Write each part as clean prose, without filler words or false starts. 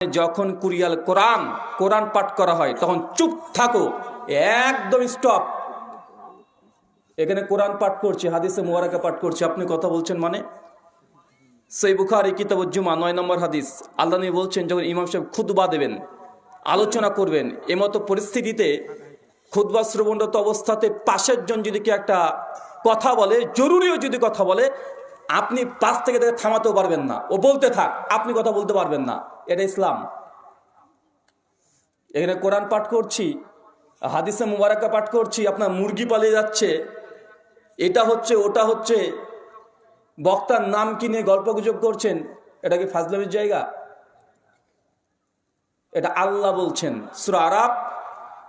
যখন কুরিয়াল কোরআন পাঠ করা হয় তখন চুপ থাকো, একদম স্টপ। এখানে কোরআন পাঠ করছি, হাদিসে মুবারাকা পাঠ করছি, আপনি কথা বলছেন মানে? সহিহ বুখারী কিতাবুল জুমা 9 নম্বর হাদিস, আল্লাহ নবী বলছেন যখন ইমাম সাহেব খুতবা দেবেন, আলোচনা করবেন, এমতো পরিস্থিতিতে খুতবা শ্রবণরত অবস্থাতে পাশের জন যদি কি একটা কথা বলে, জরুরিও যদি কথা বলে, আপনি পাশ থেকে তাকে থামাতেও পারবেন না, ও বলতে থাক, আপনি কথা বলতে পারবেন না। এটা ইসলাম। এখানে কোরআন পাঠ করছি, হাদিসে মুবারাকা পাঠ করছি, আপনার মুরগি পালিয়ে যাচ্ছে, এটা হচ্ছে ওটা হচ্ছে, বক্তার নাম কিনে গল্পগুজব করছেন, এটা কি ফাজলামির জায়গা? এটা আল্লাহ বলছেন সূরা আরাফ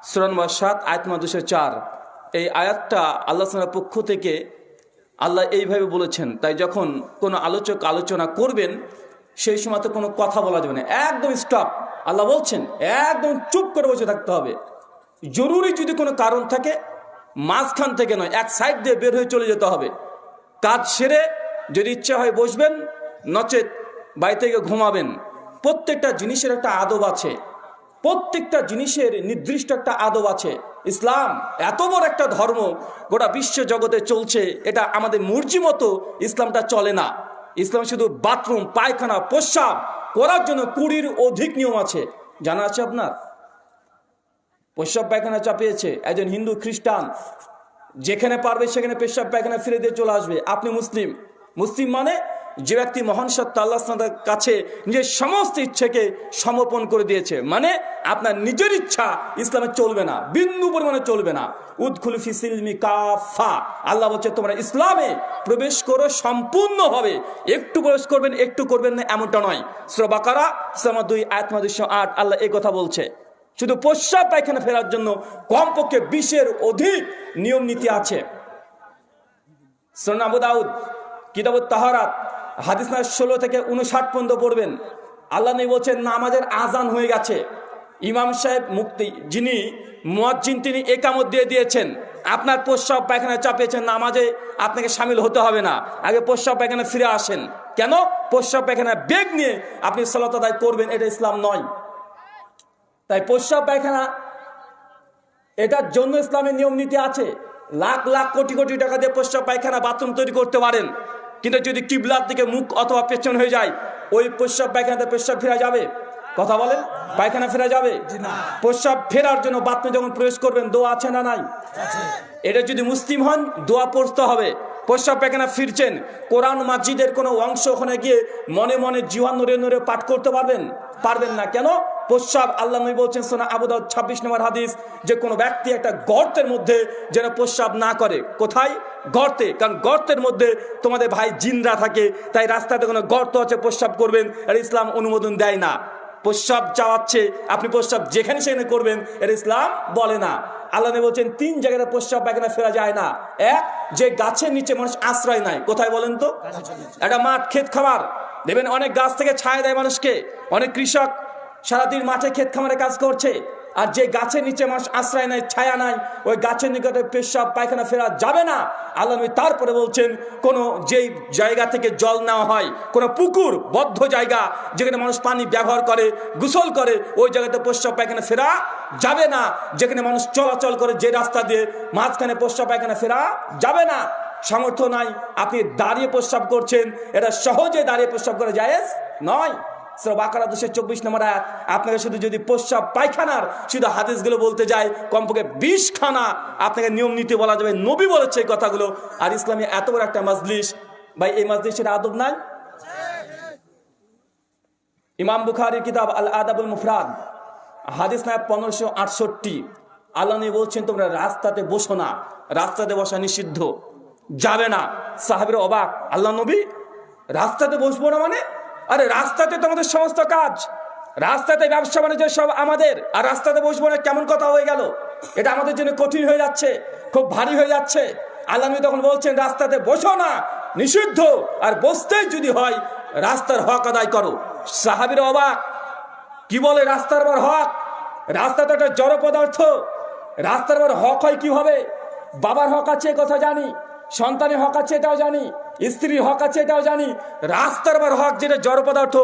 সূরা নম্বর 7 আয়াত নম্বর 204। এই আয়াতটা আল্লাহ তাআলার পক্ষ থেকে আল্লাহ এইভাবে বলেছেন। তাই যখন কোনো আলোচক আলোচনা করবেন সেই সময় তো কোনো কথা বলা যাবে না, একদম স্টপ। আল্লাহ বলছেন একদম চুপ করে বসে থাকতে হবে। জরুরি যদি কোনো কারণ থাকে মাঝখান থেকে নয়, এক সাইড দিয়ে বের হয়ে চলে যেতে হবে। কাজ সেরে যদি ইচ্ছা হয় বসবেন, নচেত বাড়ি থেকে ঘুমাবেন। প্রত্যেকটা জিনিসের একটা আদব আছে, প্রত্যেকটা জিনিসের নির্দিষ্ট একটা আদব আছে। ইসলাম এত বড় একটা ধর্ম, গোটা বিশ্ব জগতে চলছে, এটা আমাদের মর্জি মতো ইসলামটা চলে না। ইসলাম শুধু বাথরুম, পায়খানা, প্রস্রাব করার জন্য 20-র অধিক নিয়ম আছে, জানা আছে আপনার? প্রস্রাব পায়খানা চাপিয়েছে একজন হিন্দু খ্রিস্টান, যেখানে পারবে সেখানে পেশাব পায়খানা ফিরে দিয়ে চলে আসবে। আপনি মুসলিম। মুসলিম মানে যে ব্যক্তি মহান সত্তা আল্লাহ তাআলার কাছে নিজের সমস্ত ইচ্ছাকে সমর্পণ করে দিয়েছে, মানে আপনার নিজের ইচ্ছা ইসলামে চলবে না, বিন্দু পরিমাণে চলবে না। উদখুলু ফি সিলমি কাফা, আল্লাহ বলছে তোমরা ইসলামে প্রবেশ করো সম্পূর্ণভাবে। একটু প্রবেশ করবেন, একটু করবেন না, এমনটা নয়। সূরা বাকারা সূরা 2 আয়াত 208 আল্লাহ এই কথা বলছে। শুধু প্রস্রাব পায়খানা ফেরার জন্য কমপক্ষে 20-এর অধিক নিয়ম নীতি আছে। সুনান আবু দাউদ কিতাবুত তাহারাত হাদিস নাম্বার 16 থেকে 59 পর্যন্ত পড়বেন। আল্লাহ নবী বলছেন নামাজের আজান হয়ে গেছে, ইমাম সাহেব মুক্তি যিনি মুয়াজ্জিন তিনি একামত দিয়ে দিয়েছেন, আপনার প্রস্রাব পায়খানা চাপিয়েছেন, নামাজে আপনাকে শামিল হতে হবে না, আগে প্রস্রাব পায়খানা ফিরে আসেন। কেন? প্রস্রাব পায়খানা বেগ নিয়ে আপনি সালাত আদায় করবেন, এটা ইসলাম নয়। তাই প্রস্রাব পায়খানা এটার জন্য ইসলামের নিয়ম নীতি আছে। লাখ লাখ কোটি কোটি টাকা দিয়ে প্রস্রাব পায়খানা বাথরুম তৈরি করতে পারেন, কিন্তু যদি কিবলার দিকে মুখ অথবা পেছন হয়ে যায়, ওই প্রস্রাব পায়খানাতে প্রস্রাব ফেরা যাবে? কথা বলেন, পায়খানা ফেরা যাবে? প্রস্রাব ফেরার জন্য বাথরুমে যখন প্রবেশ করবেন দোয়া আছে না নাই? এটা যদি মুসলিম হন দোয়া পড়তে হবে। প্রস্রাব পায়খানা ফিরছেন, কোরআন মাজিদের কোনো অংশ ওখানে গিয়ে মনে মনে জিওয়ান নড়ে নড়ে পাঠ করতে পারবেন? পারবেন না। কেন? প্রস্রাব আল্লাহ নবী বলছেন সুনান আবু দাউদ 26 নম্বর হাদিস, যে কোনো ব্যক্তি একটা গর্তের মধ্যে যেন প্রস্রাব না করে। কোথায়? গর্তে। কারণ গর্তের মধ্যে তোমাদের ভাই জিনরা থাকে, তাই রাস্তাতে কোনো গর্ত আছে প্রস্রাব করবেন, আর ইসলাম অনুমোদন দেয় না। প্রস্রাব চাওয়াচ্ছে, আপনি প্রস্রাব যেখানে সেখানে করবেন, এর ইসলাম বলে না। আল্লাহ নবী বলছেন 3 জায়গায় প্রস্রাব পায়খানা ফেরা যায় না। এক, যে গাছের নিচে মানুষ আশ্রয় নাই। কোথায় বলেন তো? একটা মাঠ, ক্ষেত খামার, দেখবেন অনেক গাছ থেকে ছায়া দেয় মানুষকে। অনেক কৃষক সারাদিন মাঠে ক্ষেত খামারে কাজ করছে, আর যে গাছের নিচে মানুষ আশ্রয় নাই, ছায়া নাই, ওই গাছের নিকটে পেশাব পায়খানা ফেরা যাবে না। আল্লাহ নবী তারপরে বলছেন কোনো যেই জায়গা থেকে জল নেওয়া হয়, কোনো পুকুর, বদ্ধ জায়গা যেখানে মানুষ পানি ব্যবহার করে, গোসল করে, ওই জায়গাতে প্রস্রাব পায়খানা ফেরা যাবে না। যেখানে মানুষ চলাচল করে যে রাস্তা দিয়ে, মাঝখানে প্রস্রাব পায়খানা ফেরা যাবে না। সামর্থ্য নাই, আপনি দাঁড়িয়ে প্রস্রাব করছেন, এটা সহজে দাঁড়িয়ে প্রস্রাব করা জায়েজ নয়। সূরা বাকারা 224 নম্বর আয়াত। আপনাকে শুধু যদি প্রস্রাব পায়খানার শুধু হাদিসগুলো বলতে যায়, কমপক্ষে 20 খানা আপনাকে নিয়ম নীতি বলা যাবে, নবী বলেছে এই কথাগুলো। আর ইসলামী এত বড় একটা মাজলিস, ভাই এই মাজলিসের আদব নাই? ইমাম বুখারীর কিতাব আল আদাবুল মুফরাদ হাদিস নাম্বার 1568 আল্লাহ নবী বলছেন তোমরা রাস্তাতে বসো না, রাস্তাতে বসা নিষিদ্ধ, যাবে না। সাহাবীরা অবাক, আল্লাহ নবী রাস্তাতে বসবো না মানে? আরে রাস্তাতে তো আমাদের সমস্ত কাজ, রাস্তাতে ব্যবসা বাণিজ্য সব আমাদের, আর রাস্তাতে বসবো না কেমন কথা হয়ে গেল? এটা আমাদের জন্য কঠিন হয়ে যাচ্ছে, খুব ভারী হয়ে যাচ্ছে। আল্লাহ নবী তখন বলছেন রাস্তাতে বসো না, নিষিদ্ধ, আর বসতেই যদি হয় রাস্তার হক আদায় করো। সাহাবীরা অবাক, কি বলে রাস্তার আবার হক? রাস্তা তো একটা জড় পদার্থ, রাস্তার আবার হক হয় কিভাবে? বাবার হক আছে কথা জানি, সন্তানের হক আছে এটাও জানি, স্ত্রীর হক আছে এটাও জানি, রাস্তার আবার হক যেটা জড় পদার্থ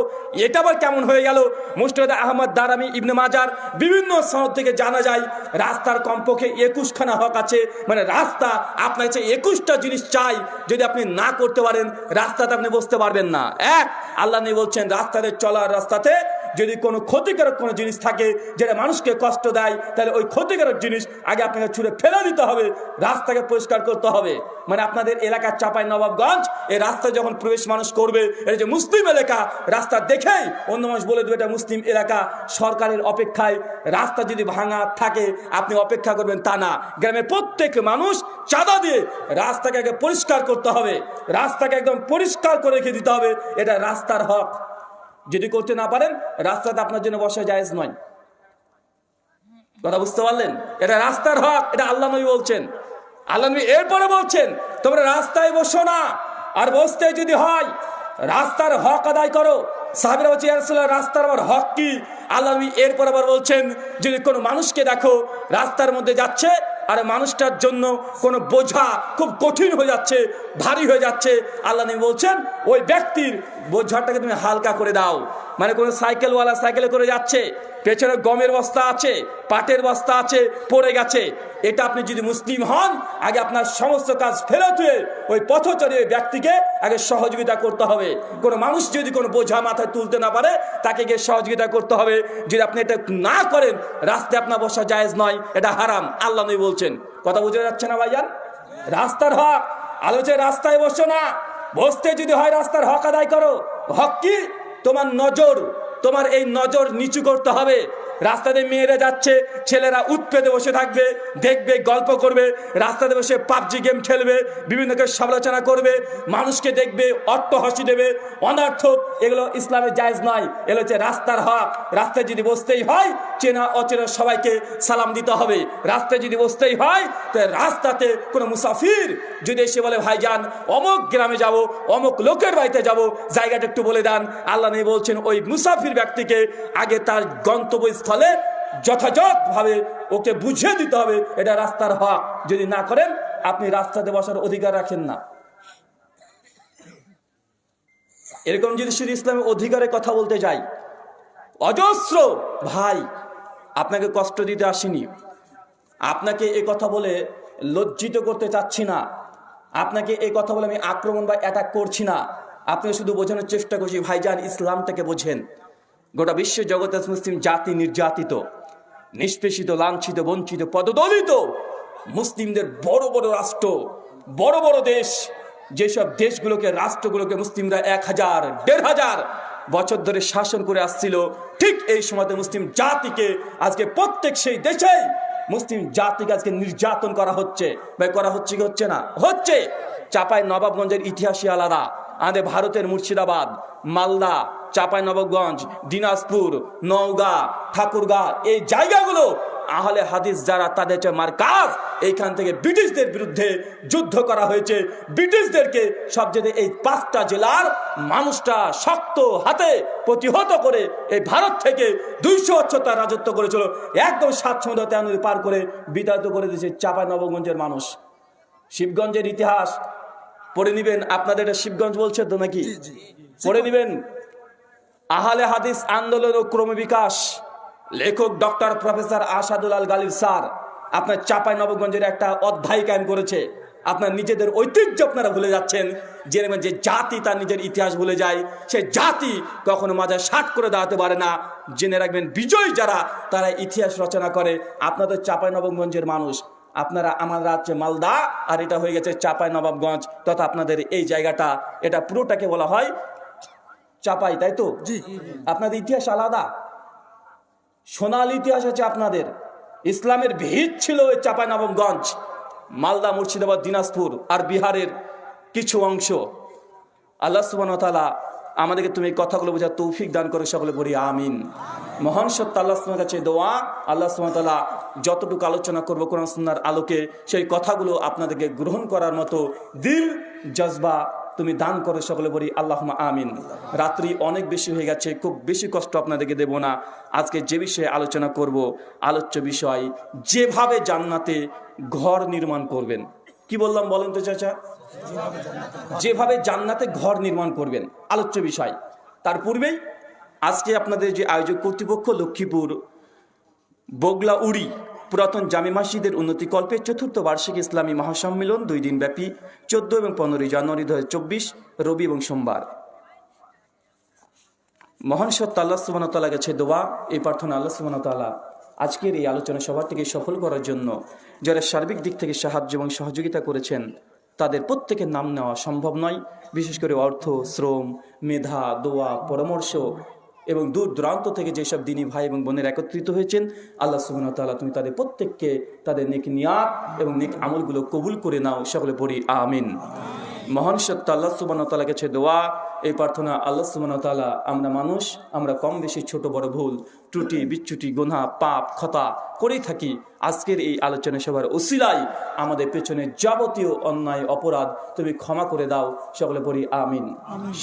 এটা আবার কেমন হয়ে গেল? মুস্তাদ আহমদ দারামি ইবনে মাজার বিভিন্ন সনদ থেকে জানা যায় রাস্তার কমপক্ষে 21খানা হক আছে। মানে রাস্তা আপনার কাছে 21টা জিনিস চাই, যদি আপনি না করতে পারেন রাস্তাতে আপনি বসতে পারবেন না। এক, আল্লাহ নবী বলছেন রাস্তাতে চলার রাস্তাতে যদি কোনো ক্ষতিকারক কোনো জিনিস থাকে যেটা মানুষকে কষ্ট দেয়, তাহলে ওই ক্ষতিকারক জিনিস আগে আপনাকে ছুঁড়ে ফেলে দিতে হবে, রাস্তাকে পরিষ্কার করতে হবে। মানে আপনাদের এলাকার চাঁপাইনবাবগঞ্জ এই রাস্তা যখন প্রবেশ মানুষ করবে, এটা যে মুসলিম এলাকা, রাস্তা দেখেই অন্য মানুষ বলে দেবে এটা মুসলিম এলাকা। সরকারের অপেক্ষায় রাস্তা যদি ভাঙা থাকে আপনি অপেক্ষা করবেন তা না, গ্রামের প্রত্যেক মানুষ চাঁদা দিয়ে রাস্তাকে আগে পরিষ্কার করতে হবে, রাস্তাকে একদম পরিষ্কার করে রেখে দিতে হবে। এটা রাস্তার হক। যদি করতে না পারেন রাস্তাতে আপনার জন্য বসা জায়েজ নয়। কথা বুঝতে পারলেন? এটা রাস্তার হক, এটা আল্লাহ নবী বলছেন। আল্লাহ নবী এরপরে বলছেন তোমরা রাস্তায় বসো না, আর বসতে যদি হয় রাস্তার হক আদায় করো। সাহাবীরা বলছে ইয়া রাসূলুল্লাহ রাস্তার আবার হক কি? আল্লাহ নবী এরপর আবার বলছেন যদি কোনো মানুষকে দেখো রাস্তার মধ্যে যাচ্ছে আর মানুষটার জন্য কোনো বোঝা খুব কঠিন হয়ে যাচ্ছে, ভারী হয়ে যাচ্ছে, আল্লাহ নবী বলছেন ওই ব্যক্তির বোঝাটাকে তুমি হালকা করে দাও। মানে কোনো সাইকেলওয়ালা সাইকেলে করে যাচ্ছে, পেছনে গমের বস্তা আছে, পাটের বস্তা আছে, পড়ে গেছে, এটা আপনি যদি মুসলিম হন আগে আপনার সমস্ত কাজ ফেরত হয়ে ওই পথচারী ওই ব্যক্তিকে আগে সহযোগিতা করতে হবে। কোনো মানুষ যদি কোনো বোঝা মাথায় তুলতে না পারে তাকে গিয়ে সহযোগিতা করতে হবে। যদি আপনি এটা না করেন রাস্তায় আপনার বসা জায়েজ নয়, এটা হারাম, আল্লাহ নবী বলছেন। কথা বুঝে যাচ্ছে না ভাইজান? রাস্তার হক আলোচনায় রাস্তায় বসো না, বসতে যদি হয় রাস্তার হক আদায় করো। হক কি? তোমার নজর, তোমার এই নজর নিচু করতে হবে। রাস্তাতে মেয়েরা যাচ্ছে, ছেলেরা উৎপেতে বসে থাকবে, দেখবে, গল্প করবে, রাস্তাতে বসে পাবজি গেম খেলবে, বিভিন্নকে সমালোচনা করবে, মানুষকে দেখবে, অট্টহাসি দেবে, অনর্থক, এগুলো ইসলামে জায়েজ নয়। এগুলো হচ্ছে রাস্তার হক। রাস্তায় যদি বসতেই হয় চেনা অচেনা সবাইকে সালাম দিতে হবে। রাস্তায় যদি বসতেই হয় তো রাস্তাতে কোনো মুসাফির যদি এসে বলে ভাইজান অমুক গ্রামে যাব, অমুক লোকের বাড়িতে যাব, জায়গাটা একটু বলে দেন, আল্লাহ নবী বলছেন ওই মুসাফির ব্যক্তিকে আগে তার গন্তব্যস্থলে যথাযথভাবে ওকে বুঝিয়ে দিতে হবে, এটা রাস্তার হক। যদি না করেন আপনি রাস্তাতে বসার অধিকার রাখেন না। এরকম যদি শুধু ইসলামের অধিকারের কথা বলতে যাই, অজস্র ভাই আপনাকে কষ্ট দিতে আসিনি, আপনাকে এ কথা বলে লজ্জিত করতে চাচ্ছি না, আপনাকে এই কথা বলে আমি আক্রমণ বা অ্যাটাক করছি না, আপনি শুধু বোঝানোর চেষ্টা করছি ভাইজান ইসলামটাকে বোঝেন। গোটা বিশ্ব জগতের মুসলিম জাতি নির্যাতিত, নিষ্পেষিত, লাঞ্ছিত, বঞ্চিত, পদদলিত। মুসলিমদের বড় বড় রাষ্ট্র, বড় বড় দেশ, যেসব দেশগুলোকে রাষ্ট্রগুলোকে মুসলিমরা 1000, 1500 বছর ধরে শাসন করে আসছিল, ঠিক এই সময়তে মুসলিম জাতিকে আজকে প্রত্যেক সেই দেশেই মুসলিম জাতিকে আজকে নির্যাতন করা হচ্ছে। ভাই করা হচ্ছে কি হচ্ছে না? হচ্ছে। চাঁপাইনবাবগঞ্জের ইতিহাসই আলাদা। আমাদের ভারতের মুর্শিদাবাদ, মালদা, চাঁপাইনবাবগঞ্জ, দিনাজপুর, নওগাঁ, ঠাকুরগাঁ, এই জায়গাগুলো আহলে হাদিস যারা তাদের মারকাজ, এইখান থেকে ব্রিটিশদের বিরুদ্ধে যুদ্ধ করা হয়েছে। ব্রিটিশদেরকে সবচেয়ে এই 5টা জেলার মানুষটা শক্ত হাতে প্রতিহত করে এই ভারত থেকে 200 বছর তার রাজত্ব করেছিল, একদম 7 সমুদ্র 13 নদী পার করে বিতাড়িত করে দিয়েছে চাঁপাইনবাবগঞ্জের মানুষ। শিবগঞ্জের ইতিহাস পড়ে নিবেন, আপনাদের এটা শিবগঞ্জ বলছে তো নাকি? পড়ে নিবেন। আহলে হাদিস আন্দোলন ও ক্রমবিকাশ, লেখক ডক্টর প্রফেসর আসাদুল আল গালিব স্যার আপনার চাঁপাইনবাবগঞ্জের একটা অধ্যায় কায়েম করেছে। আপনার নিজেদের ঐতিহ্য আপনারা ভুলে যাচ্ছেন। যে জাতি তার নিজের ইতিহাস ভুলে যায়, সে জাতি কখনো মাঝে 60 করে দাঁড়াতে পারে না। জেনে রাখবেন বিজয় যারা তারা ইতিহাস রচনা করে। আপনাদের চাঁপাইনবাবগঞ্জের মানুষ, আপনারা, আমার রাজ্যে মালদা, আর এটা হয়ে গেছে চাঁপাইনবাবগঞ্জ, তথা আপনাদের এই জায়গাটা, এটা পুরোটাকে বলা হয় চাঁপাই, তাই তো? আপনাদের ইতিহাস আলাদা, সোনালী ইতিহাস আছে আপনাদের। ইসলামের ভিত ছিল ওই চাঁপাইনবাবগঞ্জ, মালদা, মুর্শিদাবাদ, দিনাজপুর আর বিহারের কিছু অংশ। আল্লাহ সুবহানাহু ওয়া তাআলা আমাদেরকে তুমি এই কথাগুলো বোঝার তৌফিক দান করে, সকলে বলি আমিন। মহান সত্য আল্লাহ সুবহানাহু ওয়া তাআলার কাছে দোয়া, আল্লাহ সুবহানাহু ওয়া তাআলা যতটুকু আলোচনা করবো কোরআন সুন্নাহর আলোকে, সেই কথাগুলো আপনাদেরকে গ্রহণ করার মতো দিল জজবা তুমি দান করো, সকলে বলি আল্লাহুম্মা আমিন। রাত্রি অনেক বেশি হয়ে গেছে, খুব বেশি কষ্ট আপনাদেরকে দেব না। আজকে যে বিষয়ে আলোচনা করব, আলোচ্য বিষয় যেভাবে জান্নাতে ঘর নির্মাণ করবেন। কি বললাম বলেন তো চাচা? যেভাবে জান্নাতে ঘর নির্মাণ করবেন, আলোচ্য বিষয়। তার পূর্বেই আজকে আপনাদের যে আয়োজক কর্তৃপক্ষ লক্ষ্মীপুর বগলা উড়ি পুরাতন জামে মসজিদের উন্নতিকল্পে ৪র্থ বার্ষিক ইসলামী মহাসম্মেলন ২ দিন ব্যাপী ১৪ এবং ১৫ জানুয়ারি ২০২৪ রবি এবং সোমবার। মহান সত্য আল্লাহ সুবহানাহু ওয়া তাআলার কাছে দোয়া, এই প্রার্থনা আল্লাহ সুবহানাহু ওয়া তাআলা আজকের এই আলোচনা সভাটিকে সফল করার জন্য যারা সার্বিক দিক থেকে সাহায্য এবং সহযোগিতা করেছেন তাদের প্রত্যেকের নাম নেওয়া সম্ভব নয়। বিশেষ করে অর্থ, শ্রম, মেধা, দোয়া, পরামর্শ এবং দূর দূরান্ত থেকে যেসব দিনী ভাই এবং বোনের একত্রিত হয়েছেন, আল্লাহ সুবহানাহু ওয়া তাআলা তুমি তাদের প্রত্যেককে তাদের নেক নিয়াত এবং নেক আমলগুলো কবুল করে নাও। সকলে পড়ি আমিন। মহান সত্য আল্লাহ সুবহানাহু ওয়া তাআলার কাছে দোয়া, এই প্রার্থনা আল্লাহ সুবহানাহু ওয়া তাআলা আমরা মানুষ, আমরা কম বেশি ছোট বড় ভুল ত্রুটি বিচ্যুতি গুনাহ পাপ খতা করেই থাকি। আজকের এই আলোচনা সভার ওসিলায় আমাদের পেছনে যাবতীয় অন্যায় অপরাধ তুমি ক্ষমা করে দাও। সকলে পড়ি আমিন।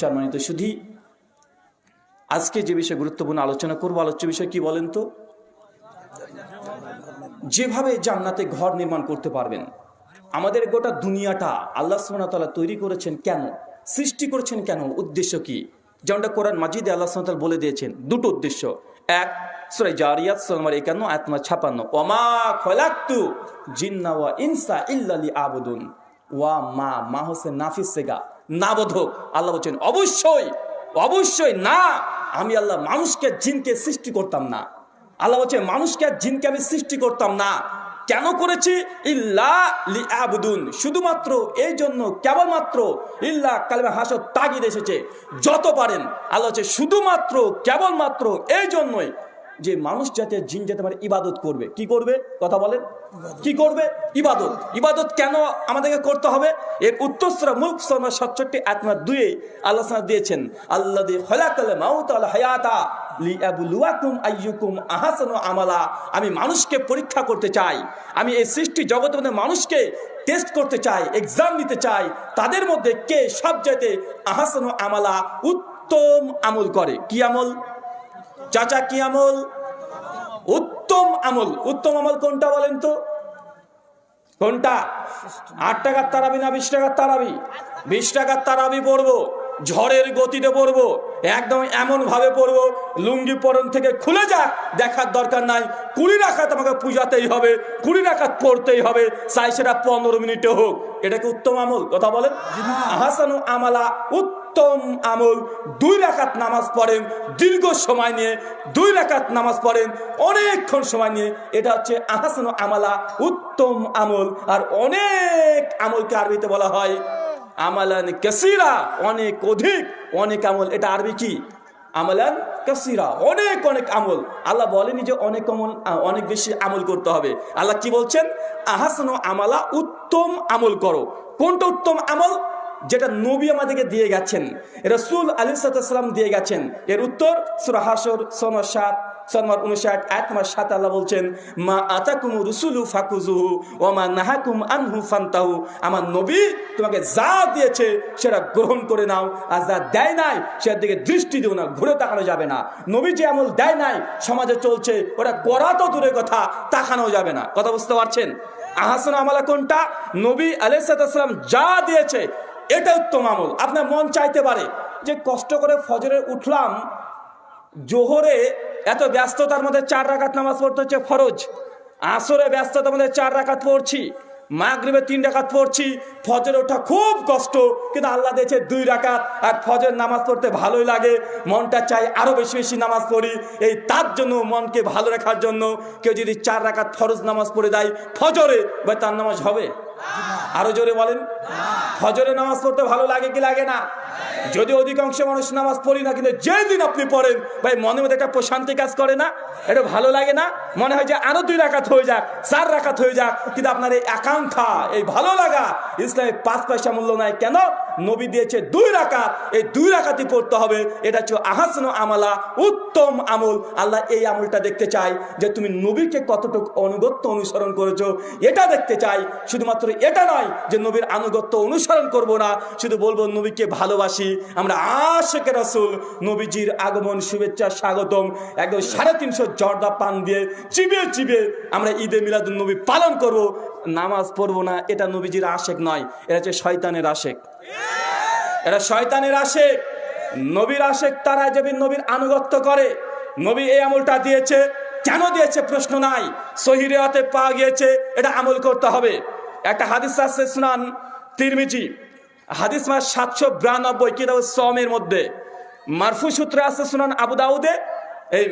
সম্মানিত সুধী, আজকে যে বিষয়ে গুরুত্বপূর্ণ আলোচনা করবো, আলোচ্য বিষয় কি বলেন তো? যেভাবে জান্নাতে ঘর নির্মাণ করতে পারবেন। আমাদের গোটা দুনিয়াটা আল্লাহ সুবহানাহু ওয়া তাআলা তৈরি করেছেন কেন, সৃষ্টি করেছেন কেন, উদ্দেশ্য কি? যেমনটা কোরআন মাজিদে আল্লাহ সুবহানাহু ওয়া তাআলা বলে দিয়েছেন দুটো উদ্দেশ্য। এক, সূরা জারিয়াত সূরা নম্বর 51 আয়াত নম্বর 56, ওয়ামা খলাকতু জিন্না ওয়া ইনসা ইল্লা লিয়াবুদুন। ওয়া মা হচ্ছে নাফিস সেগা, না বোধক। আল্লাহ বলছেন অবশ্যই না, আমি আল্লাহ মানুষকে জিনকে সৃষ্টি করতাম না। আল্লাহ বলছে মানুষকে জিনকে আমি সৃষ্টি করতাম না। কেন করেছি? ইল্লা লিয়াবুদুন, শুধুমাত্র এই জন্য, কেবলমাত্র। ইল্লা কালিমা হাসর তাগিদ এসেছে, যত পারেন। আল্লাহ হচ্ছে শুধুমাত্র কেবলমাত্র এই জন্যই যে মানুষ যাতে জিন যাতে আমার ইবাদত করবে। কি করবে? কথা বলেন, কি করবে? ইবাদত কেন আমাদেরকে করতে হবে? এর উত্তর সূরা মুলক সূরা 67 আয়াত নম্বর 2 আল্লাহ তাআলা দিয়েছেন, আল্লাযী খালাকাল মাউতা ওয়াল হায়াতা লিয়াবলুয়াকুম আইয়ুকুম আহসানু আমালা। আমি মানুষকে পরীক্ষা করতে চাই, আমি এই সৃষ্টি জগতের মধ্যে মানুষকে টেস্ট করতে চাই, এক্সাম নিতে চাই, তাদের মধ্যে কে সবচাইতে আহসানু আমালা, উত্তম আমল করে। কি আমল চাচা? কি আমল? উত্তম আমল। উত্তম আমল কোনটা বলেন তো? কোনটা? 8 টাকার তারাবি না 20 টাকার তারাবি? 20 টাকার তারাবি পড়বো, ঝড়ের গতিতে পড়বো, একদম এমন ভাবে পড়বো লুঙ্গি পরন থেকে খুলে যাক, দেখার দরকার নাই। 20 রাকাত আমাকে পূজাতেই হবে, 20 রাকাত পড়তেই হবে, চাই সেটা 15 মিনিটে হোক। এটা কি উত্তম আমল? কথা বলেন। আহসানু আমালা, উত্তম আমল। 2 রাকাত নামাজ পড়েন দীর্ঘ সময় নিয়ে, 2 রাকাত নামাজ পড়েন অনেকক্ষণ সময় নিয়ে, এটা হচ্ছে আহসানু আমালা, উত্তম আমল। আর অনেক আমলকে আরবিতে বলা হয় আমালান কাসীরা, অনেক অধিক, অনেক আমল। এটা আরবি কি? আমালান কাসীরা, অনেক আমল। আল্লাহ বলেনি যে অনেক বেশি আমল করতে হবে। আল্লাহ কি বলছেন? আহসানু আমালা, উত্তম আমল করো। কোনটা উত্তম আমল? যেটা নবী আমাদেরকে দিয়ে গেছেন, রাসূল আলাইহিস সালাম দিয়ে গেছেন। এর উত্তর সূরা হাসর সূরা 7 সূরা 59 আয়াত নম্বর 7 আল্লাহ বলছেন, মা আতাকুমুর রাসূলু ফাকুযুহু ওয়া মা নাহাকুম আনহু ফান্তাহু। আমার নবী তোমাকে যা দিয়েছে সেটা গ্রহণ করে নাও, আর যা দেয় নাই সেটার দিকে দৃষ্টি দিও না, ঘুরে তাকানো যাবে না। নবী যে আমল দেয় নাই সমাজে চলছে, ওটা করা তো দূরের কথা, তাকানো যাবে না। কথা বুঝতে পারছেন? আহসানু আমালা কোনটা? নবী আলাইহিস সালাম যা দিয়েছে এটা উত্তম আমল। আপনার মন চাইতে পারে যে কষ্ট করে ফজরে উঠলাম, জোহরে এত ব্যস্ততার মধ্যে 4 রাকাত নামাজ পড়তে হচ্ছে ফরজ, আসরে ব্যস্ততার মধ্যে 4 রাকাত পড়ছি, মাগরিবে 3 রাকাত পড়ছি, ফজরে ওঠা খুব কষ্ট, কিন্তু আল্লাহ দিয়েছে 2 রাকাত। আর ফজর নামাজ পড়তে ভালোই লাগে, মনটা চাই আরো বেশি বেশি নামাজ পড়ি। এই তার জন্য, মনকে ভালো রাখার জন্য কেউ যদি 4 রাকাত ফরজ নামাজ পড়ে দেয় ফজরে, ভাই তার নামাজ হবে? আরো জোরে বলেন। ফজরে নামাজ পড়তে ভালো লাগে কি লাগে না? যদি অধিকাংশ মানুষ নামাজ পড়ি না, কিন্তু যেদিন আপনি পড়েন ভাই মনের মধ্যে একটা প্রশান্তি কাজ করে না? এটা ভালো লাগে না? মনে হয় যে আরো 2 রাকাত হয়ে যাক, 4 রাকাত হয়ে যাক। কিন্তু আপনার এই আকাঙ্ক্ষা, এই ভালো লাগা, ইসলামে 5 পয়সা মূল্য নাই। কেন? নবী দিয়েছে 2 রাকাত, এই 2 রাকাতই পড়তে হবে। এটা হচ্ছে আহসানু আমালা, উত্তম আমল। আল্লাহ এই আমলটা দেখতে চাই যে তুমি নবীকে কতটুকু আনুগত্য অনুসরণ করেছো, এটা দেখতে চাই। শুধুমাত্র এটা নয় যে নবীর আনুগত্য অনুসরণ করব না, শুধু বলবো নবীকে ভালোবাসি, আমরা আশিকে রাসূল, নবীজির আগমন শুভেচ্ছা স্বাগতম, একদম 350 জর্দা পান দিয়ে চিবিয়ে চিবিয়ে আমরা ঈদে মিলাদুন নবী পালন করব। নামাজ পড়বো না, এটা নবীজির আশেক নয়, এটা হচ্ছে শয়তানের আশেক। এটা শয়তানের আশেক। নবীর আশেক তারা যে নবীর আনুগত্য করে। নবী এই আমলটা দিয়েছে, কেন দিয়েছে প্রশ্ন নাই, সহিহ রিওয়ায়াতে পাওয়া গিয়েছে, এটা আমল করতে হবে। একটা হাদিস আছে সুনান তিরমিজি, হাদিস মাস 792 কিতাব সওমের মধ্যে। মারফু সূত্রে আছে সুনান আবু দাউদে, এই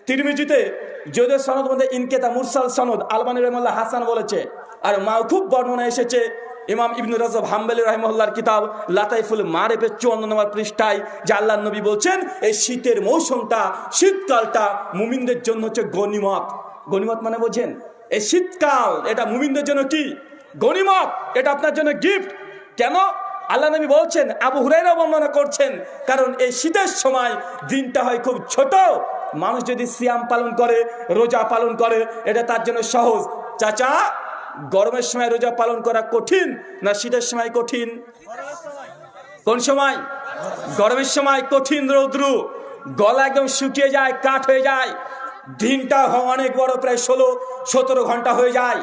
তিরমিজিতে যদিও সনদ মধ্যে ইনকেতা মুরসাল সনদ, আলবানী রাহিমাহুল্লাহ হাসান বলেছে। আর মাওকুফ বর্ণনা এসেছে ইমাম ইবনে রাজব হাম্বলি রাহিমাহুল্লাহর কিতাব লাতাইফুল মারিফের 54 নম্বর পৃষ্ঠায়, যে আল্লাহর নবী বলছেন এই শীতের মৌসুমটা, শীতকালটা মুমিনদের জন্য হচ্ছে গনিমত। গনিমত মানে বোঝেন, এই শীতকাল এটা মুমিনদের জন্য কি গনিমত, এটা আপনার জন্য গিফট। কেন? আল্লাহ নবী বলছেন, আবু হুরায়রা বর্ণনা করছেন, কারণ এই শীতের সময় দিনটা হয় খুব ছোট। মানুষ যদি সিয়াম পালন করে, রোজা পালন করে, এটা তার জন্য সহজ। চাচা, গরমের সময় রোজা পালন করা কঠিন না শীতের সময় কঠিন? কোন সময়? গরমের সময় কঠিন। রৌদ্রু, গলা একদম শুকিয়ে যায়, কাঠ হয়ে যায়, দিনটা অনেক বড়, প্রায় 16-17 ঘন্টা হয়ে যায়।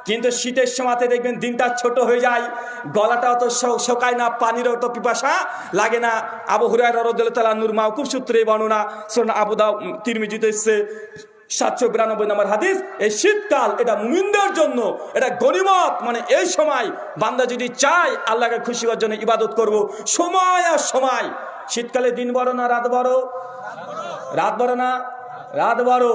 কিন্তু শীতের সময়তে দেখবেন দিনটা ছোট হয়ে যায়, গলাটা অত শোকায় না, পানির অত পিপাসা লাগে না। আবু হুরায়রা রাদিয়াল্লাহু তাআলা আনহুর মাওকুফ সূত্রে বর্ণনা, সুনান আবু দাউদ তিরমিজিতে এসেছে 792 নম্বর হাদিস। এই শীতকাল এটা মুমিনদের জন্য, এটা গনিমত। মানে এই সময় বান্দা যদি চায় আল্লাহকে খুশি করার জন্য ইবাদত করব, সময় আর সময়। শীতকালে দিন বড় না রাত বড়? রাত বড় না রাত বড়?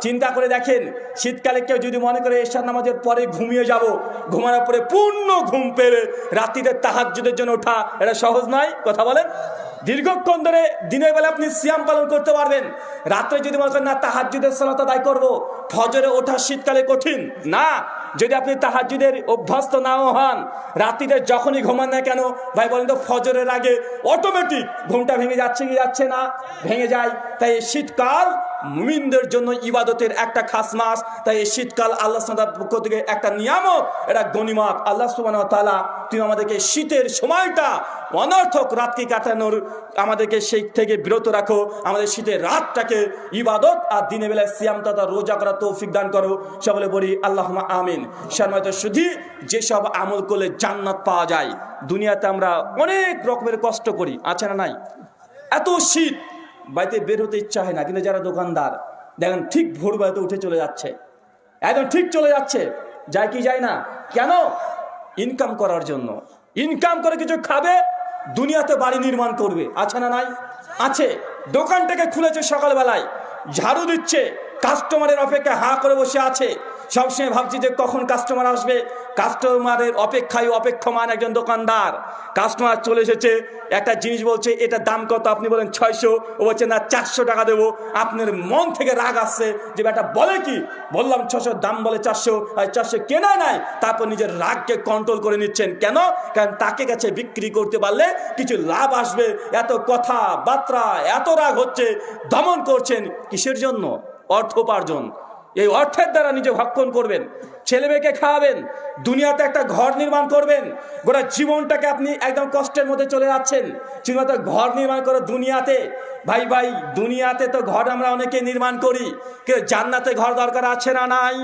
চিন্তা করে দেখেন, শীতকালে কেউ যদি মনে করে এশার নামাজের পরে ঘুমিয়ে যাব, ঘুমানোর পরে পূর্ণ ঘুম পেরে রাত্রিতে তাহাজ্জুদের জন্য ওঠা, এটা সহজ নয়। কথা বলেন, দীর্ঘক্ষণ ধরে দিনের বেলা আপনি সিয়াম পালন করতে পারবেন, রাত্রে যদি মনে করেন না তাহাজ্জুদের সালাত আদায় করব, ফজরে ওঠা শীতকালে কঠিন না। যদি আপনি তাহাজ্জুদের অভ্যস্ত নাও হন, রাত্রিতে যখনই ঘুমান না কেন ভাই বলেন তো, ফজরের আগে অটোমেটিক ঘুমটা ভেঙে যাচ্ছে কি যাচ্ছে না? ভেঙে যায়। তাই এই শীতকাল মুমিনদের জন্য ইবাদতের একটা খাস মাস। তাই এই শীতকাল আল্লাহ সুবহানাহু ওয়া তাআলার পক্ষ থেকে একটা নিয়ামত, এটা গনিমত। আল্লাহ সুবহানাহু ওয়া তাআলা তুমি আমাদেরকে শীতের সময়টা, অনর্থক রাতকে কাটানোর আমাদেরকে সেই থেকে বিরত রাখো। আমাদের শীতের রাতটাকে ইবাদত আর দিনের বেলায় সিয়াম তথা রোজা করার তৌফিক দান করো। সকলে বলি আল্লাহুম্মা আমিন। সম্মানিত সুধী, যেসব আমল করলে জান্নাত পাওয়া যায়, দুনিয়াতে আমরা অনেক রকমের কষ্ট করি, আছে না নাই? এত শীত, বাড়িতে বের হতে ইচ্ছা হয় না, কিন্তু যারা দোকানদার দেখেন ঠিক ভোরবেলাতে উঠে চলে যাচ্ছে, একদম ঠিক চলে যাচ্ছে, যায় কি যায় না? কেন? ইনকাম করার জন্য। ইনকাম করে কিছু খাবে, দুনিয়াতে বাড়ি নির্মাণ করবে, আছে না নাই? আছে। দোকানটাকে খুলেছে সকালবেলায়, ঝাড়ু দিচ্ছে, কাস্টমারের অপেক্ষা হাঁ করে বসে আছে, সবসময় ভাবছি যে কখন কাস্টমার আসবে। কাস্টমারের অপেক্ষায় অপেক্ষমান একজন দোকানদার। কাস্টমার চলে এসেছে, একটা জিনিস বলছে এটা দাম কত, আপনি বলেন 600, ও বলছে না 400 টাকা দেবো। আপনার মন থেকে রাগ আসছে যে বেটা বলে কি, বললাম 600, দাম বলে 400, আর 400 কেনা নাই। তারপর নিজের রাগকে কন্ট্রোল করে নিচ্ছেন। কেন? কারণ তাকে কাছে বিক্রি করতে পারলে কিছু লাভ আসবে। এত কথা বার্তা, এত রাগ হচ্ছে, দমন করছেন কিসের জন্য? অর্থ উপার্জন। এই অর্থের দ্বারা নিজে ভক্ষণ করবেন, ছেলে মেয়েকে খাওয়াবেন, দুনিয়াতে একটা ঘর নির্মাণ করবেন। গোটা জীবনটাকে আপনি একদম কষ্টের মধ্যে চলে যাচ্ছেন, ঠিকমতো ঘর নির্মাণ করো দুনিয়াতে। ভাই ভাই, দুনিয়াতে তো ঘর আমরা অনেকে নির্মাণ করি, কিন্তু জান্নাতে ঘর দরকার আছে না নাই?